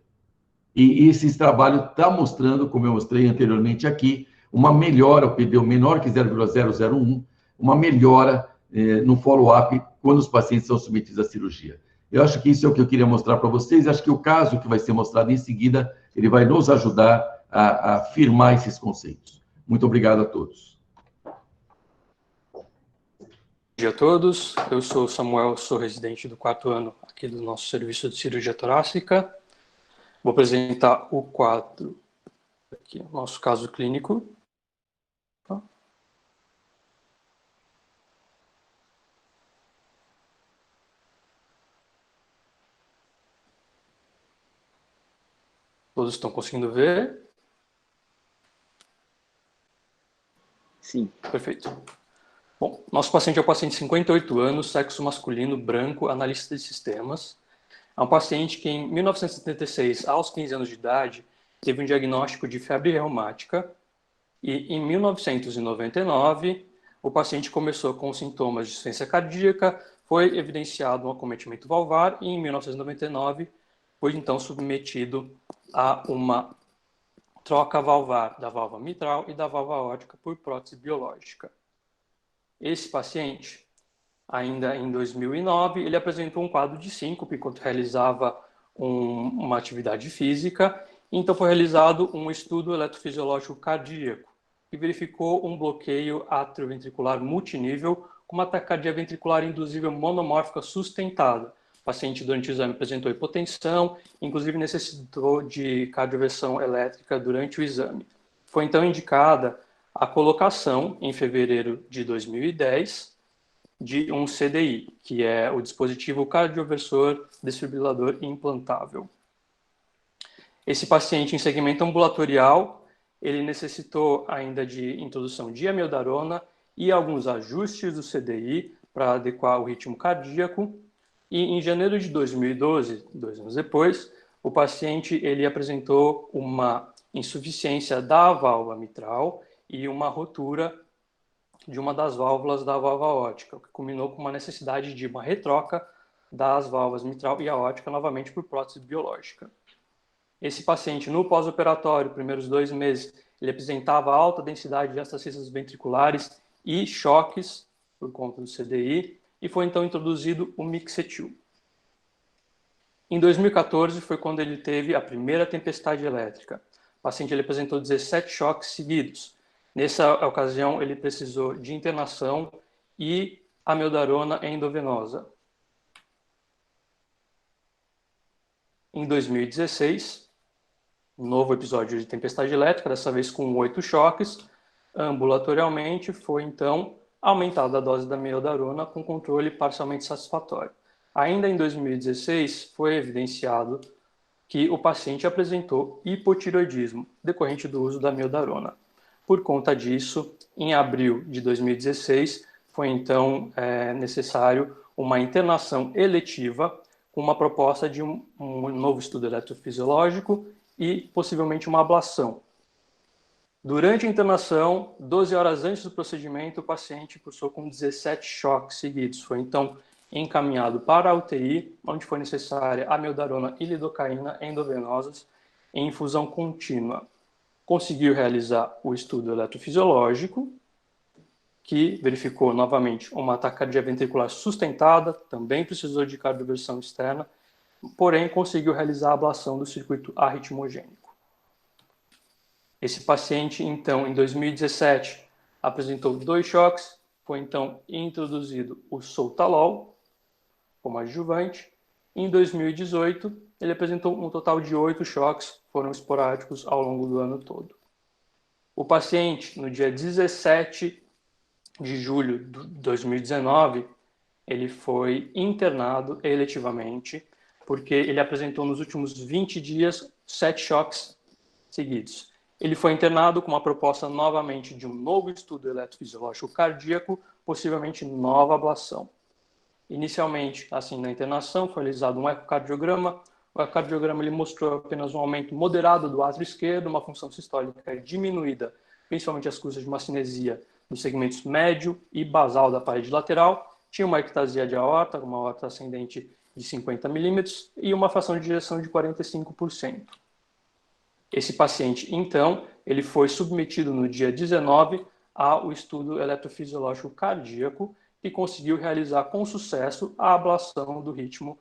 E esse trabalho está mostrando, como eu mostrei anteriormente aqui, uma melhora, o PDO menor que 0,001, uma melhora no follow-up quando os pacientes são submetidos à cirurgia. Eu acho que isso é o que eu queria mostrar para vocês. Acho que o caso que vai ser mostrado em seguida, ele vai nos ajudar a afirmar esses conceitos. Muito obrigado a todos. Bom dia a todos. Eu sou Samuel, sou residente do 4º ano aqui do nosso serviço de cirurgia torácica. Vou apresentar o quadro, aqui, o nosso caso clínico. Todos estão conseguindo ver? Sim. Perfeito. Bom, nosso paciente é um paciente de 58 anos, sexo masculino, branco, analista de sistemas. É um paciente que, em 1976, aos 15 anos de idade, teve um diagnóstico de febre reumática e, em 1999, o paciente começou com sintomas de insuficiência cardíaca, foi evidenciado um acometimento valvar e, em 1999, foi, então, submetido a uma troca valvar da válvula mitral e da válvula aórtica por prótese biológica. Esse paciente, ainda em 2009, ele apresentou um quadro de síncope enquanto realizava uma atividade física. Então foi realizado um estudo eletrofisiológico cardíaco que verificou um bloqueio atrioventricular multinível com uma taquicardia ventricular induzível monomórfica sustentada. O paciente durante o exame apresentou hipotensão, inclusive necessitou de cardioversão elétrica durante o exame. Foi então indicada a colocação, em fevereiro de 2010, de um CDI, que é o dispositivo cardioversor desfibrilador implantável. Esse paciente em segmento ambulatorial, ele necessitou ainda de introdução de amiodarona e alguns ajustes do CDI para adequar o ritmo cardíaco. E em janeiro de 2012, 2 anos depois, o paciente ele apresentou uma insuficiência da válvula mitral e uma rotura de uma das válvulas da válvula aórtica, o que culminou com uma necessidade de uma retroca das válvulas mitral e aórtica novamente por prótese biológica. Esse paciente, no pós-operatório, primeiros 2 meses, ele apresentava alta densidade de astacistas ventriculares e choques por conta do CDI, e foi então introduzido o mixetil. Em 2014 foi quando ele teve a primeira tempestade elétrica. O paciente ele apresentou 17 choques seguidos. Nessa ocasião, ele precisou de internação e amiodarona endovenosa. Em 2016, um novo episódio de tempestade elétrica, dessa vez com 8 choques. Ambulatorialmente, foi então aumentada a dose da amiodarona com controle parcialmente satisfatório. Ainda em 2016, foi evidenciado que o paciente apresentou hipotireoidismo decorrente do uso da amiodarona. Por conta disso, em abril de 2016, foi então necessário uma internação eletiva com uma proposta de um novo estudo eletrofisiológico e possivelmente uma ablação. Durante a internação, 12 horas antes do procedimento, o paciente cursou com 17 choques seguidos. Foi então encaminhado para a UTI, onde foi necessária amiodarona e lidocaína endovenosas em infusão contínua. Conseguiu realizar o estudo eletrofisiológico, que verificou novamente uma taquicardia ventricular sustentada, também precisou de cardioversão externa, porém conseguiu realizar a ablação do circuito arritmogênico. Esse paciente, então, em 2017, apresentou 2 choques, foi então introduzido o Soltalol como adjuvante. Em 2018, ele apresentou um total de 8 choques, foram esporádicos ao longo do ano todo. O paciente, no dia 17 de julho de 2019, ele foi internado eletivamente, porque ele apresentou nos últimos 20 dias 7 choques seguidos. Ele foi internado com uma proposta novamente de um novo estudo eletrofisiológico cardíaco, possivelmente nova ablação. Inicialmente, assim, na internação, foi realizado um ecocardiograma O ecocardiograma ele mostrou apenas um aumento moderado do átrio esquerdo, uma função sistólica diminuída, principalmente as custas de uma cinesia nos segmentos médio e basal da parede lateral. Tinha uma ectasia de aorta, uma aorta ascendente de 50 milímetros e uma fração de ejeção de 45%. Esse paciente, então, ele foi submetido no dia 19 ao estudo eletrofisiológico cardíaco e conseguiu realizar com sucesso a ablação do ritmo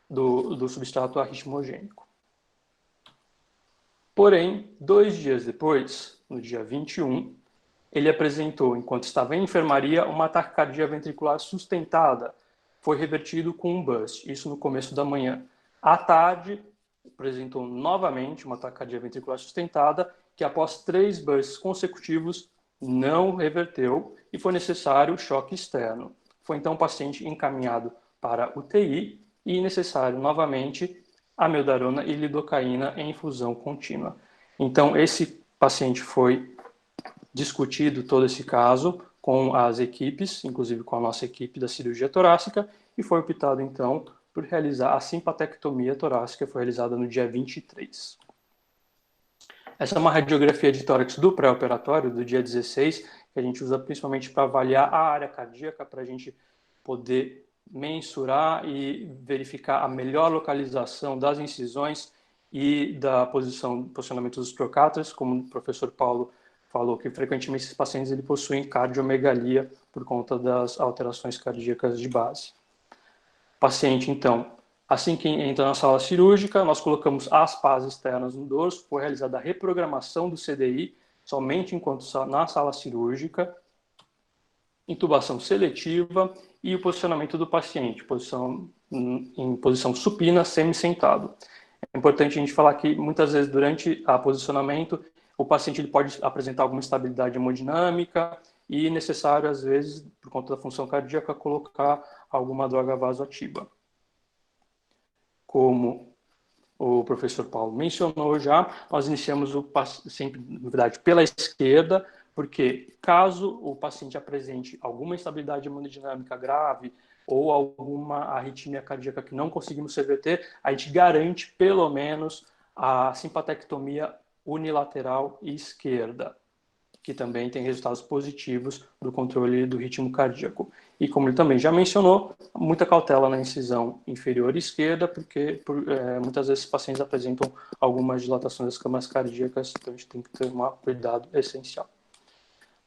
do substrato arritmogênico. Porém, 2 dias depois, no dia 21, ele apresentou, enquanto estava em enfermaria, uma taquicardia ventricular sustentada. Foi revertido com um burst, isso no começo da manhã. À tarde, apresentou novamente uma taquicardia ventricular sustentada, que após 3 bursts consecutivos não reverteu e foi necessário choque externo. Foi então o paciente encaminhado para UTI e necessário novamente amiodarona e lidocaína em infusão contínua. Então, esse paciente foi discutido todo esse caso com as equipes, inclusive com a nossa equipe da cirurgia torácica, e foi optado, então, por realizar a simpatectomia torácica, foi realizada no dia 23. Essa é uma radiografia de tórax do pré-operatório, do dia 16, que a gente usa principalmente para avaliar a área cardíaca, para a gente poder mensurar e verificar a melhor localização das incisões e da posicionamento dos trocáteres, como o professor Paulo falou, que frequentemente esses pacientes ele possuem cardiomegalia por conta das alterações cardíacas de base. Paciente, então, assim que entra na sala cirúrgica, nós colocamos as pás externas no dorso, foi realizada a reprogramação do CDI, somente enquanto na sala cirúrgica, intubação seletiva e o posicionamento do paciente, em posição supina, semi-sentado. É importante a gente falar que muitas vezes durante o posicionamento o paciente ele pode apresentar alguma instabilidade hemodinâmica e necessário às vezes, por conta da função cardíaca, colocar alguma droga vasoativa. Como o professor Paulo mencionou já, nós iniciamos o sempre, na verdade, pela esquerda, porque caso o paciente apresente alguma instabilidade hemodinâmica grave ou alguma arritmia cardíaca que não conseguimos reverter, a gente garante pelo menos a simpatectomia unilateral esquerda, que também tem resultados positivos do controle do ritmo cardíaco. E como ele também já mencionou, muita cautela na incisão inferior esquerda, porque muitas vezes os pacientes apresentam algumas dilatações das câmaras cardíacas, então a gente tem que ter um cuidado essencial.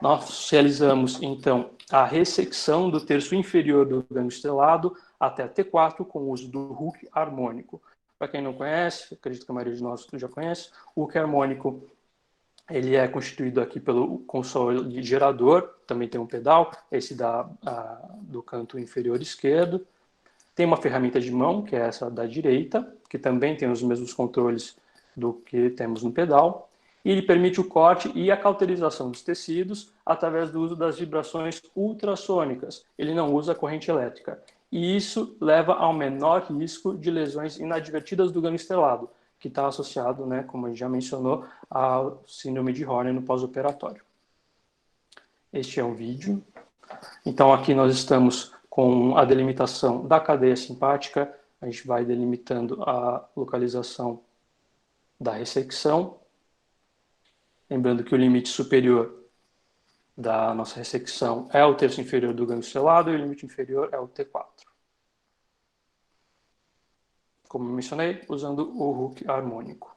Nós realizamos, então, a ressecção do terço inferior do gânglio estrelado até T4 com o uso do hook harmônico. Para quem não conhece, acredito que a maioria de nós já conhece, o hook harmônico ele é constituído aqui pelo console gerador, também tem um pedal, esse do canto inferior esquerdo. Tem uma ferramenta de mão, que é essa da direita, que também tem os mesmos controles do que temos no pedal. E ele permite o corte e a cauterização dos tecidos através do uso das vibrações ultrassônicas. Ele não usa corrente elétrica. E isso leva ao menor risco de lesões inadvertidas do gânglio estrelado, que está associado, né, como a gente já mencionou, ao síndrome de Horner no pós-operatório. Este é um vídeo. Então, aqui nós estamos com a delimitação da cadeia simpática. A gente vai delimitando a localização da ressecção. Lembrando que o limite superior da nossa ressecção é o terço inferior do gânglio estrelado e o limite inferior é o T4. Como eu mencionei, usando o hook harmônico.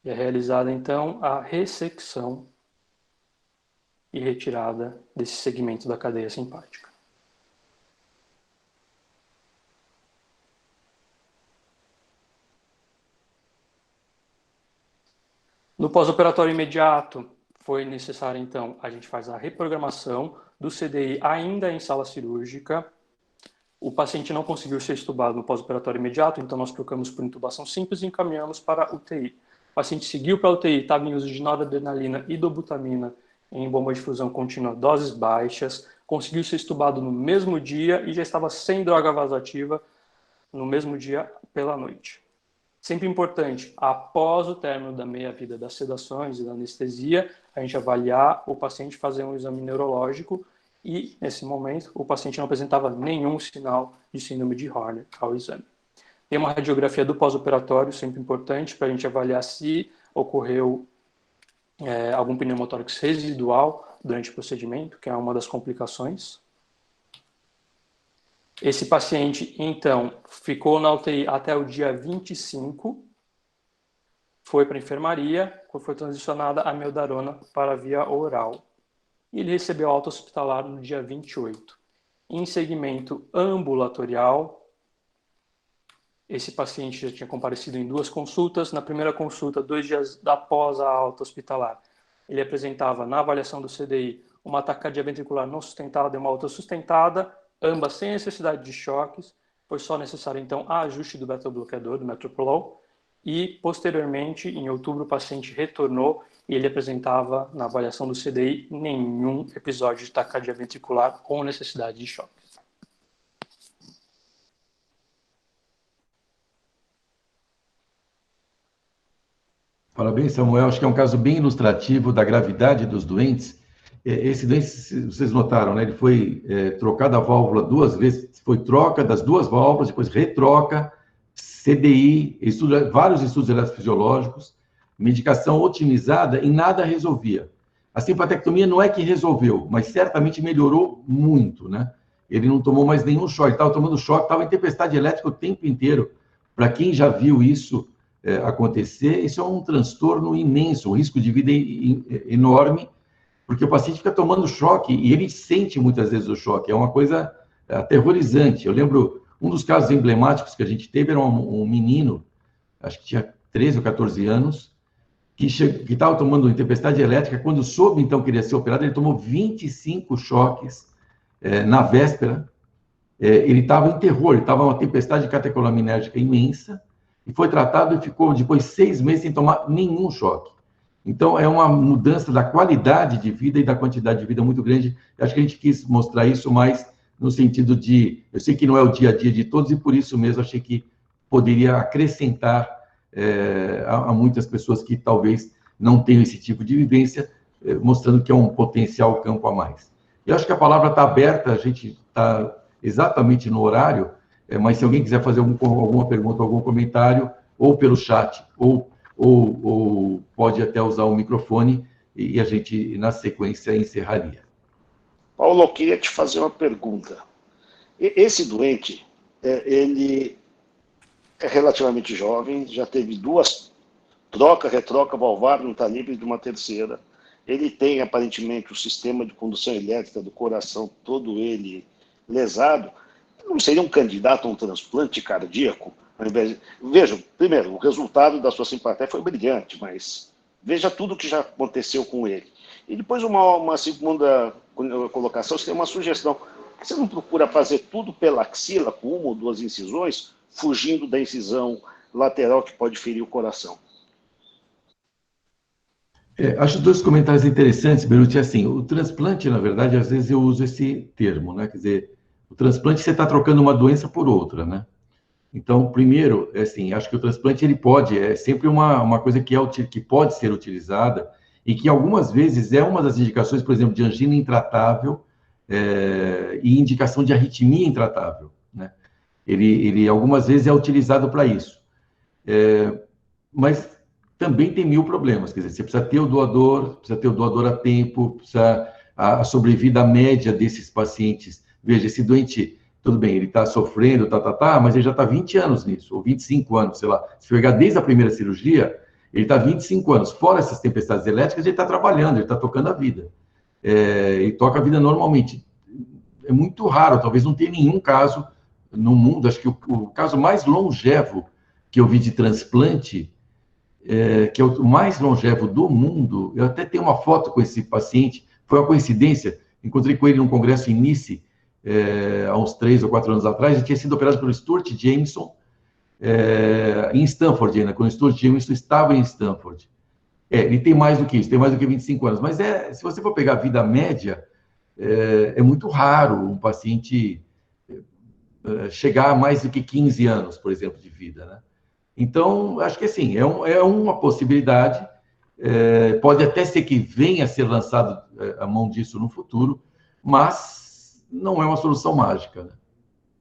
E é realizada, então, a ressecção e retirada desse segmento da cadeia simpática. No pós-operatório imediato, foi necessário, então, a gente faz a reprogramação do CDI ainda em sala cirúrgica. O paciente não conseguiu ser estubado no pós-operatório imediato, então nós trocamos por intubação simples e encaminhamos para a UTI. O paciente seguiu para a UTI, estava em uso de noradrenalina e dobutamina em bomba de infusão contínua, doses baixas, conseguiu ser estubado no mesmo dia e já estava sem droga vasoativa no mesmo dia pela noite. Sempre importante, após o término da meia-vida das sedações e da anestesia, a gente avaliar o paciente, fazer um exame neurológico e, nesse momento, o paciente não apresentava nenhum sinal de síndrome de Horner ao exame. Tem uma radiografia do pós-operatório, sempre importante, para a gente avaliar se ocorreu algum pneumotórax residual durante o procedimento, que é uma das complicações. Esse paciente, então, ficou na UTI até o dia 25, foi para a enfermaria, foi transicionada a meldarona para a via oral. E ele recebeu alta hospitalar no dia 28. Em segmento ambulatorial, esse paciente já tinha comparecido em 2 consultas. Na primeira consulta, 2 dias após a alta hospitalar, ele apresentava, na avaliação do CDI, uma taquicardia ventricular não sustentada e uma alta sustentada, ambas sem necessidade de choques. Foi só necessário, então, a ajuste do beta-bloqueador, do metoprolol. E, posteriormente, em outubro, o paciente retornou e ele apresentava, na avaliação do CDI, nenhum episódio de taquicardia ventricular com necessidade de choque. Parabéns, Samuel. Acho que é um caso bem ilustrativo da gravidade dos doentes. Esse doente, vocês notaram, né? Ele foi trocado a válvula 2 vezes, foi troca das 2 válvulas, depois retroca, CDI, vários estudos eletrofisiológicos, medicação otimizada e nada resolvia. A simpatectomia não é que resolveu, mas certamente melhorou muito, né? Ele não tomou mais nenhum choque, estava tomando choque, estava em tempestade elétrica o tempo inteiro. Para quem já viu isso acontecer, isso é um transtorno imenso, um risco de vida enorme, porque o paciente fica tomando choque e ele sente muitas vezes o choque, é uma coisa aterrorizante. Eu lembro, um dos casos emblemáticos que a gente teve era um menino, acho que tinha 13 ou 14 anos, que estava tomando tempestade elétrica. Quando soube, então, que ele ia ser operado, ele tomou 25 choques na véspera. Ele estava em terror, ele estava uma tempestade catecolaminérgica imensa, e foi tratado e ficou, depois, 6 meses sem tomar nenhum choque. Então, é uma mudança da qualidade de vida e da quantidade de vida muito grande. Acho que a gente quis mostrar isso mais no sentido de... Eu sei que não é o dia a dia de todos, e por isso mesmo achei que poderia acrescentar a muitas pessoas que talvez não tenham esse tipo de vivência, mostrando que é um potencial campo a mais. Eu acho que a palavra está aberta, a gente está exatamente no horário, mas se alguém quiser fazer alguma pergunta, algum comentário, ou pelo chat, ou pode até usar o microfone, e a gente, na sequência, encerraria. Paulo, eu queria te fazer uma pergunta. Esse doente, ele é relativamente jovem, já teve 2 troca, retroca, valvar, não está livre de uma terceira. Ele tem, aparentemente, o sistema de condução elétrica do coração, todo ele lesado. Não seria um candidato a um transplante cardíaco? Ao invés de... Vejam, primeiro, o resultado da sua simpatia foi brilhante, mas veja tudo o que já aconteceu com ele. E depois uma segunda colocação, você tem uma sugestão. Por que você não procura fazer tudo pela axila, com 1 ou 2 incisões, fugindo da incisão lateral que pode ferir o coração? Acho 2 comentários interessantes, Beruti. Assim, o transplante, na verdade, às vezes eu uso esse termo, né? Quer dizer, o transplante, você está trocando uma doença por outra, né? Então, primeiro, assim, acho que o transplante, ele pode, é sempre uma coisa que pode ser utilizada, e que algumas vezes é uma das indicações, por exemplo, de angina intratável e indicação de arritmia intratável, né? Ele algumas vezes é utilizado para isso. Mas também tem 1000 problemas, quer dizer, você precisa ter o doador a tempo, precisa a sobrevida média desses pacientes. Veja, esse doente, tudo bem, ele está sofrendo, mas ele já está 20 anos nisso, ou 25 anos, sei lá. Se pegar desde a primeira cirurgia, ele está 25 anos. Fora essas tempestades elétricas, ele está trabalhando, ele está tocando a vida. Ele toca a vida normalmente. É muito raro, talvez não tenha nenhum caso no mundo. Acho que o caso mais longevo que eu vi de transplante, que é o mais longevo do mundo, eu até tenho uma foto com esse paciente, foi uma coincidência, encontrei com ele num congresso em Nice, há uns 3 ou 4 anos atrás. Ele tinha sido operado pelo Stuart Jameson, em Stanford ainda, quando o Stuart Jameson estava em Stanford. Ele tem mais do que isso, tem mais do que 25 anos, mas se você for pegar a vida média, é muito raro um paciente chegar a mais do que 15 anos, por exemplo, de vida, né? Então, acho que assim, é uma possibilidade, pode até ser que venha a ser lançado a mão disso no futuro, mas não é uma solução mágica, né?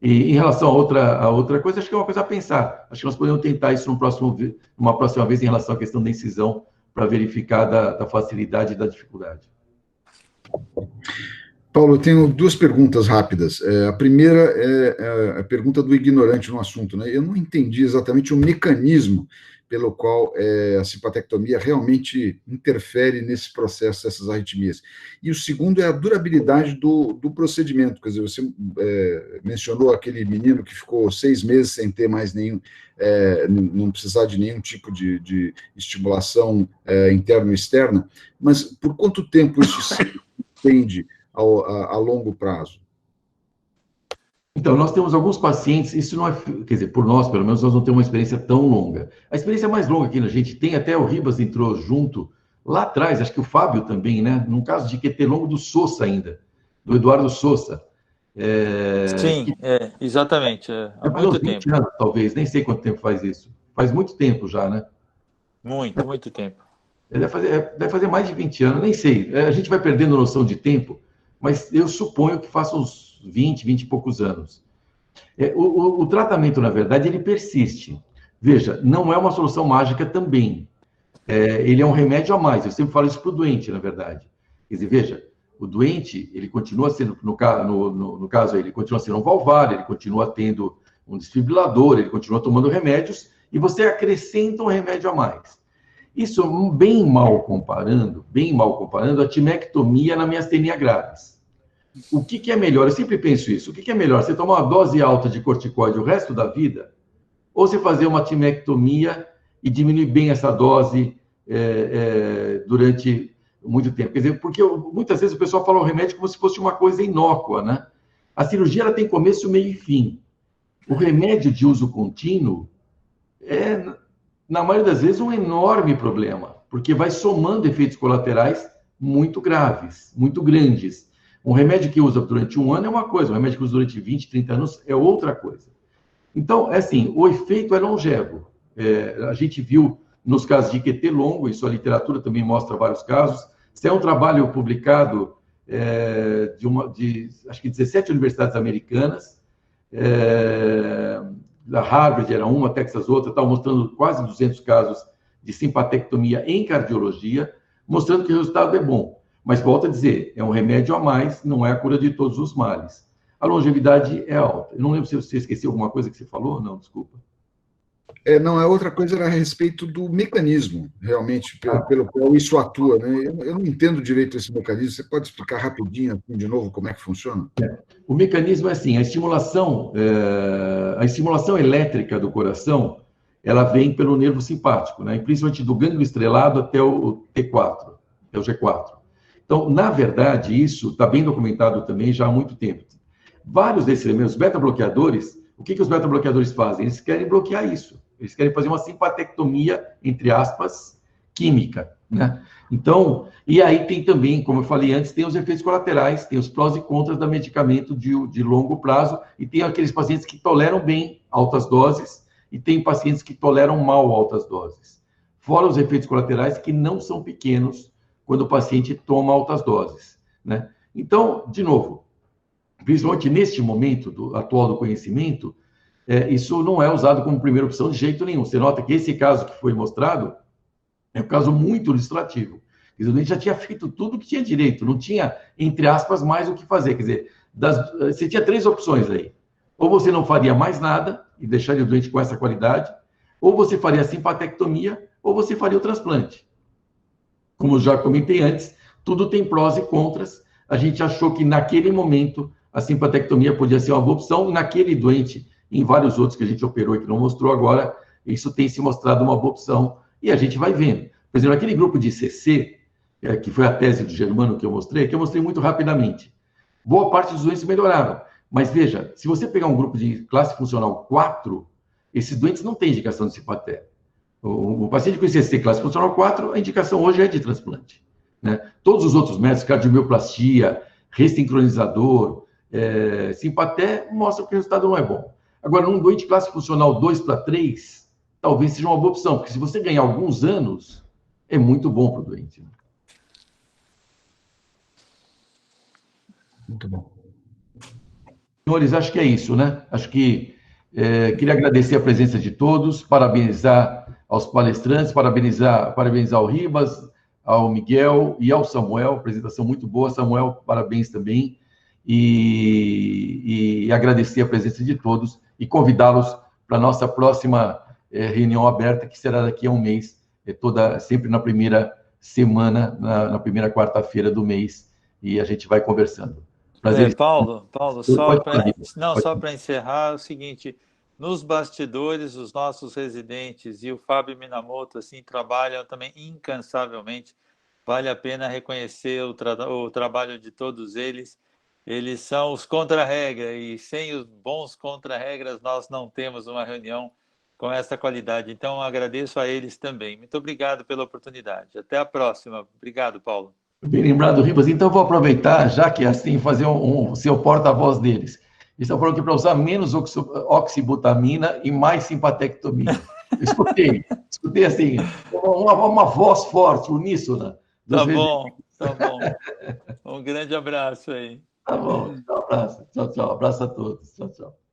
E em relação a outra coisa, acho que é uma coisa a pensar. Acho que nós podemos tentar isso numa próxima vez em relação à questão da incisão, para verificar da facilidade e da dificuldade. Paulo, eu tenho duas perguntas rápidas. A primeira é a pergunta do ignorante no assunto, né? Eu não entendi exatamente o mecanismo pelo qual a simpatectomia realmente interfere nesse processo dessas arritmias. E o segundo é a durabilidade do procedimento. Quer dizer, você mencionou aquele menino que ficou 6 meses sem ter mais nenhum, não precisar de nenhum tipo de estimulação interna e externa, mas por quanto tempo isso se estende a longo prazo? Então, nós temos alguns pacientes, isso não é, quer dizer, por nós, pelo menos, nós não temos uma experiência tão longa. A experiência mais longa que a gente tem, até o Ribas entrou junto, lá atrás, acho que o Fábio também, né? Num caso de QT longo do Sousa ainda, do Eduardo Sousa. Sim, exatamente. Há muito tempo. 20 anos, talvez, nem sei quanto tempo faz isso. Faz muito tempo já, né? Muito tempo. Deve fazer mais de 20 anos, nem sei. A gente vai perdendo noção de tempo, mas eu suponho que faça uns 20 e poucos anos. O tratamento, na verdade, ele persiste. Veja, não é uma solução mágica também. Ele é um remédio a mais. Eu sempre falo isso para o doente, na verdade. Quer dizer, veja, o doente, ele continua sendo, no caso, ele continua sendo um valvar, ele continua tendo um desfibrilador, ele continua tomando remédios, e você acrescenta um remédio a mais. Isso bem mal comparando a timectomia na miastenia graves. O que é melhor? Eu sempre penso isso. O que é melhor? Você tomar uma dose alta de corticoide o resto da vida? Ou você fazer uma timectomia e diminuir bem essa dose durante muito tempo? Quer dizer, porque muitas vezes o pessoal fala o remédio como se fosse uma coisa inócua, né? A cirurgia ela tem começo, meio e fim. O remédio de uso contínuo na maioria das vezes, um enorme problema, porque vai somando efeitos colaterais muito graves, muito grandes. Um remédio que usa durante 1 ano é uma coisa, um remédio que usa durante 20, 30 anos é outra coisa. Então, assim, o efeito é longevo. A gente viu nos casos de QT longo, isso a literatura também mostra vários casos. Isso é um trabalho publicado de acho que 17 universidades americanas, da Harvard era uma, Texas outra, estava mostrando quase 200 casos de simpatectomia em cardiologia, mostrando que o resultado é bom. Mas, volto a dizer, é um remédio a mais, não é a cura de todos os males. A longevidade é alta. Eu não lembro se você esqueceu alguma coisa que você falou. Não, desculpa. Não, a outra coisa era a respeito do mecanismo, realmente, pelo qual isso atua, né? Eu não entendo direito esse mecanismo. Você pode explicar rapidinho, assim, de novo, como é que funciona? O mecanismo é assim, a estimulação elétrica do coração, ela vem pelo nervo simpático, né? Principalmente do gânglio estrelado até o T4, até o G4. Então, na verdade, isso está bem documentado também já há muito tempo. Vários desses elementos, beta-bloqueadores, o que os beta-bloqueadores fazem? Eles querem bloquear isso. Eles querem fazer uma simpatectomia, entre aspas, química, né? Então, e aí tem também, como eu falei antes, tem os efeitos colaterais, tem os prós e contras do medicamento de longo prazo, e tem aqueles pacientes que toleram bem altas doses, e tem pacientes que toleram mal altas doses. Fora os efeitos colaterais que não são pequenos quando o paciente toma altas doses, né? Então, de novo, principalmente neste momento atual do conhecimento, isso não é usado como primeira opção de jeito nenhum. Você nota que esse caso que foi mostrado é um caso muito ilustrativo. Quer dizer, a gente já tinha feito tudo o que tinha direito, não tinha, entre aspas, mais o que fazer. Quer dizer, você tinha 3 opções aí. Ou você não faria mais nada e deixaria o doente com essa qualidade, ou você faria a simpatectomia, ou você faria o transplante. Como eu já comentei antes, tudo tem prós e contras. A gente achou que naquele momento a simpatectomia podia ser uma boa opção, e naquele doente, em vários outros que a gente operou e que não mostrou agora, isso tem se mostrado uma boa opção, e a gente vai vendo. Por exemplo, aquele grupo de CC, que foi a tese do Germano que eu mostrei muito rapidamente. Boa parte dos doentes melhoraram, mas veja, se você pegar um grupo de classe funcional 4, esses doentes não têm indicação de Cipater. O paciente com CC classe funcional 4, a indicação hoje é de transplante, né? Todos os outros métodos, cardiomioplastia, resincronizador, Cipater, mostram que o resultado não é bom. Agora, num doente classe funcional 2 para 3, talvez seja uma boa opção, porque se você ganhar alguns anos, é muito bom para o doente. Muito bom. Senhores, acho que é isso, né? Acho que queria agradecer a presença de todos, parabenizar aos palestrantes, parabenizar ao Ribas, ao Miguel e ao Samuel, apresentação muito boa. Samuel, parabéns também. E agradecer a presença de todos e convidá-los para a nossa próxima reunião aberta, que será daqui a um mês, sempre na primeira semana, na primeira quarta-feira do mês, e a gente vai conversando. Prazer. Paulo, só para encerrar, é o seguinte: nos bastidores, os nossos residentes e o Fábio Minamoto assim, trabalham também incansavelmente. Vale a pena reconhecer o trabalho de todos eles. Eles são os contra-regra, e sem os bons contra-regras nós não temos uma reunião com essa qualidade. Então, agradeço a eles também. Muito obrigado pela oportunidade. Até a próxima. Obrigado, Paulo. Bem lembrado, Ribas. Então, vou aproveitar, já que assim, fazer seu porta-voz deles. Eles estão falando que para usar menos oxibutamina e mais simpatectomia. Escutei assim, uma voz forte, uníssona. Tá bom. Um grande abraço aí. Tá bom, um abraço. Tchau, tchau. Abraço a todos. Tchau, tchau.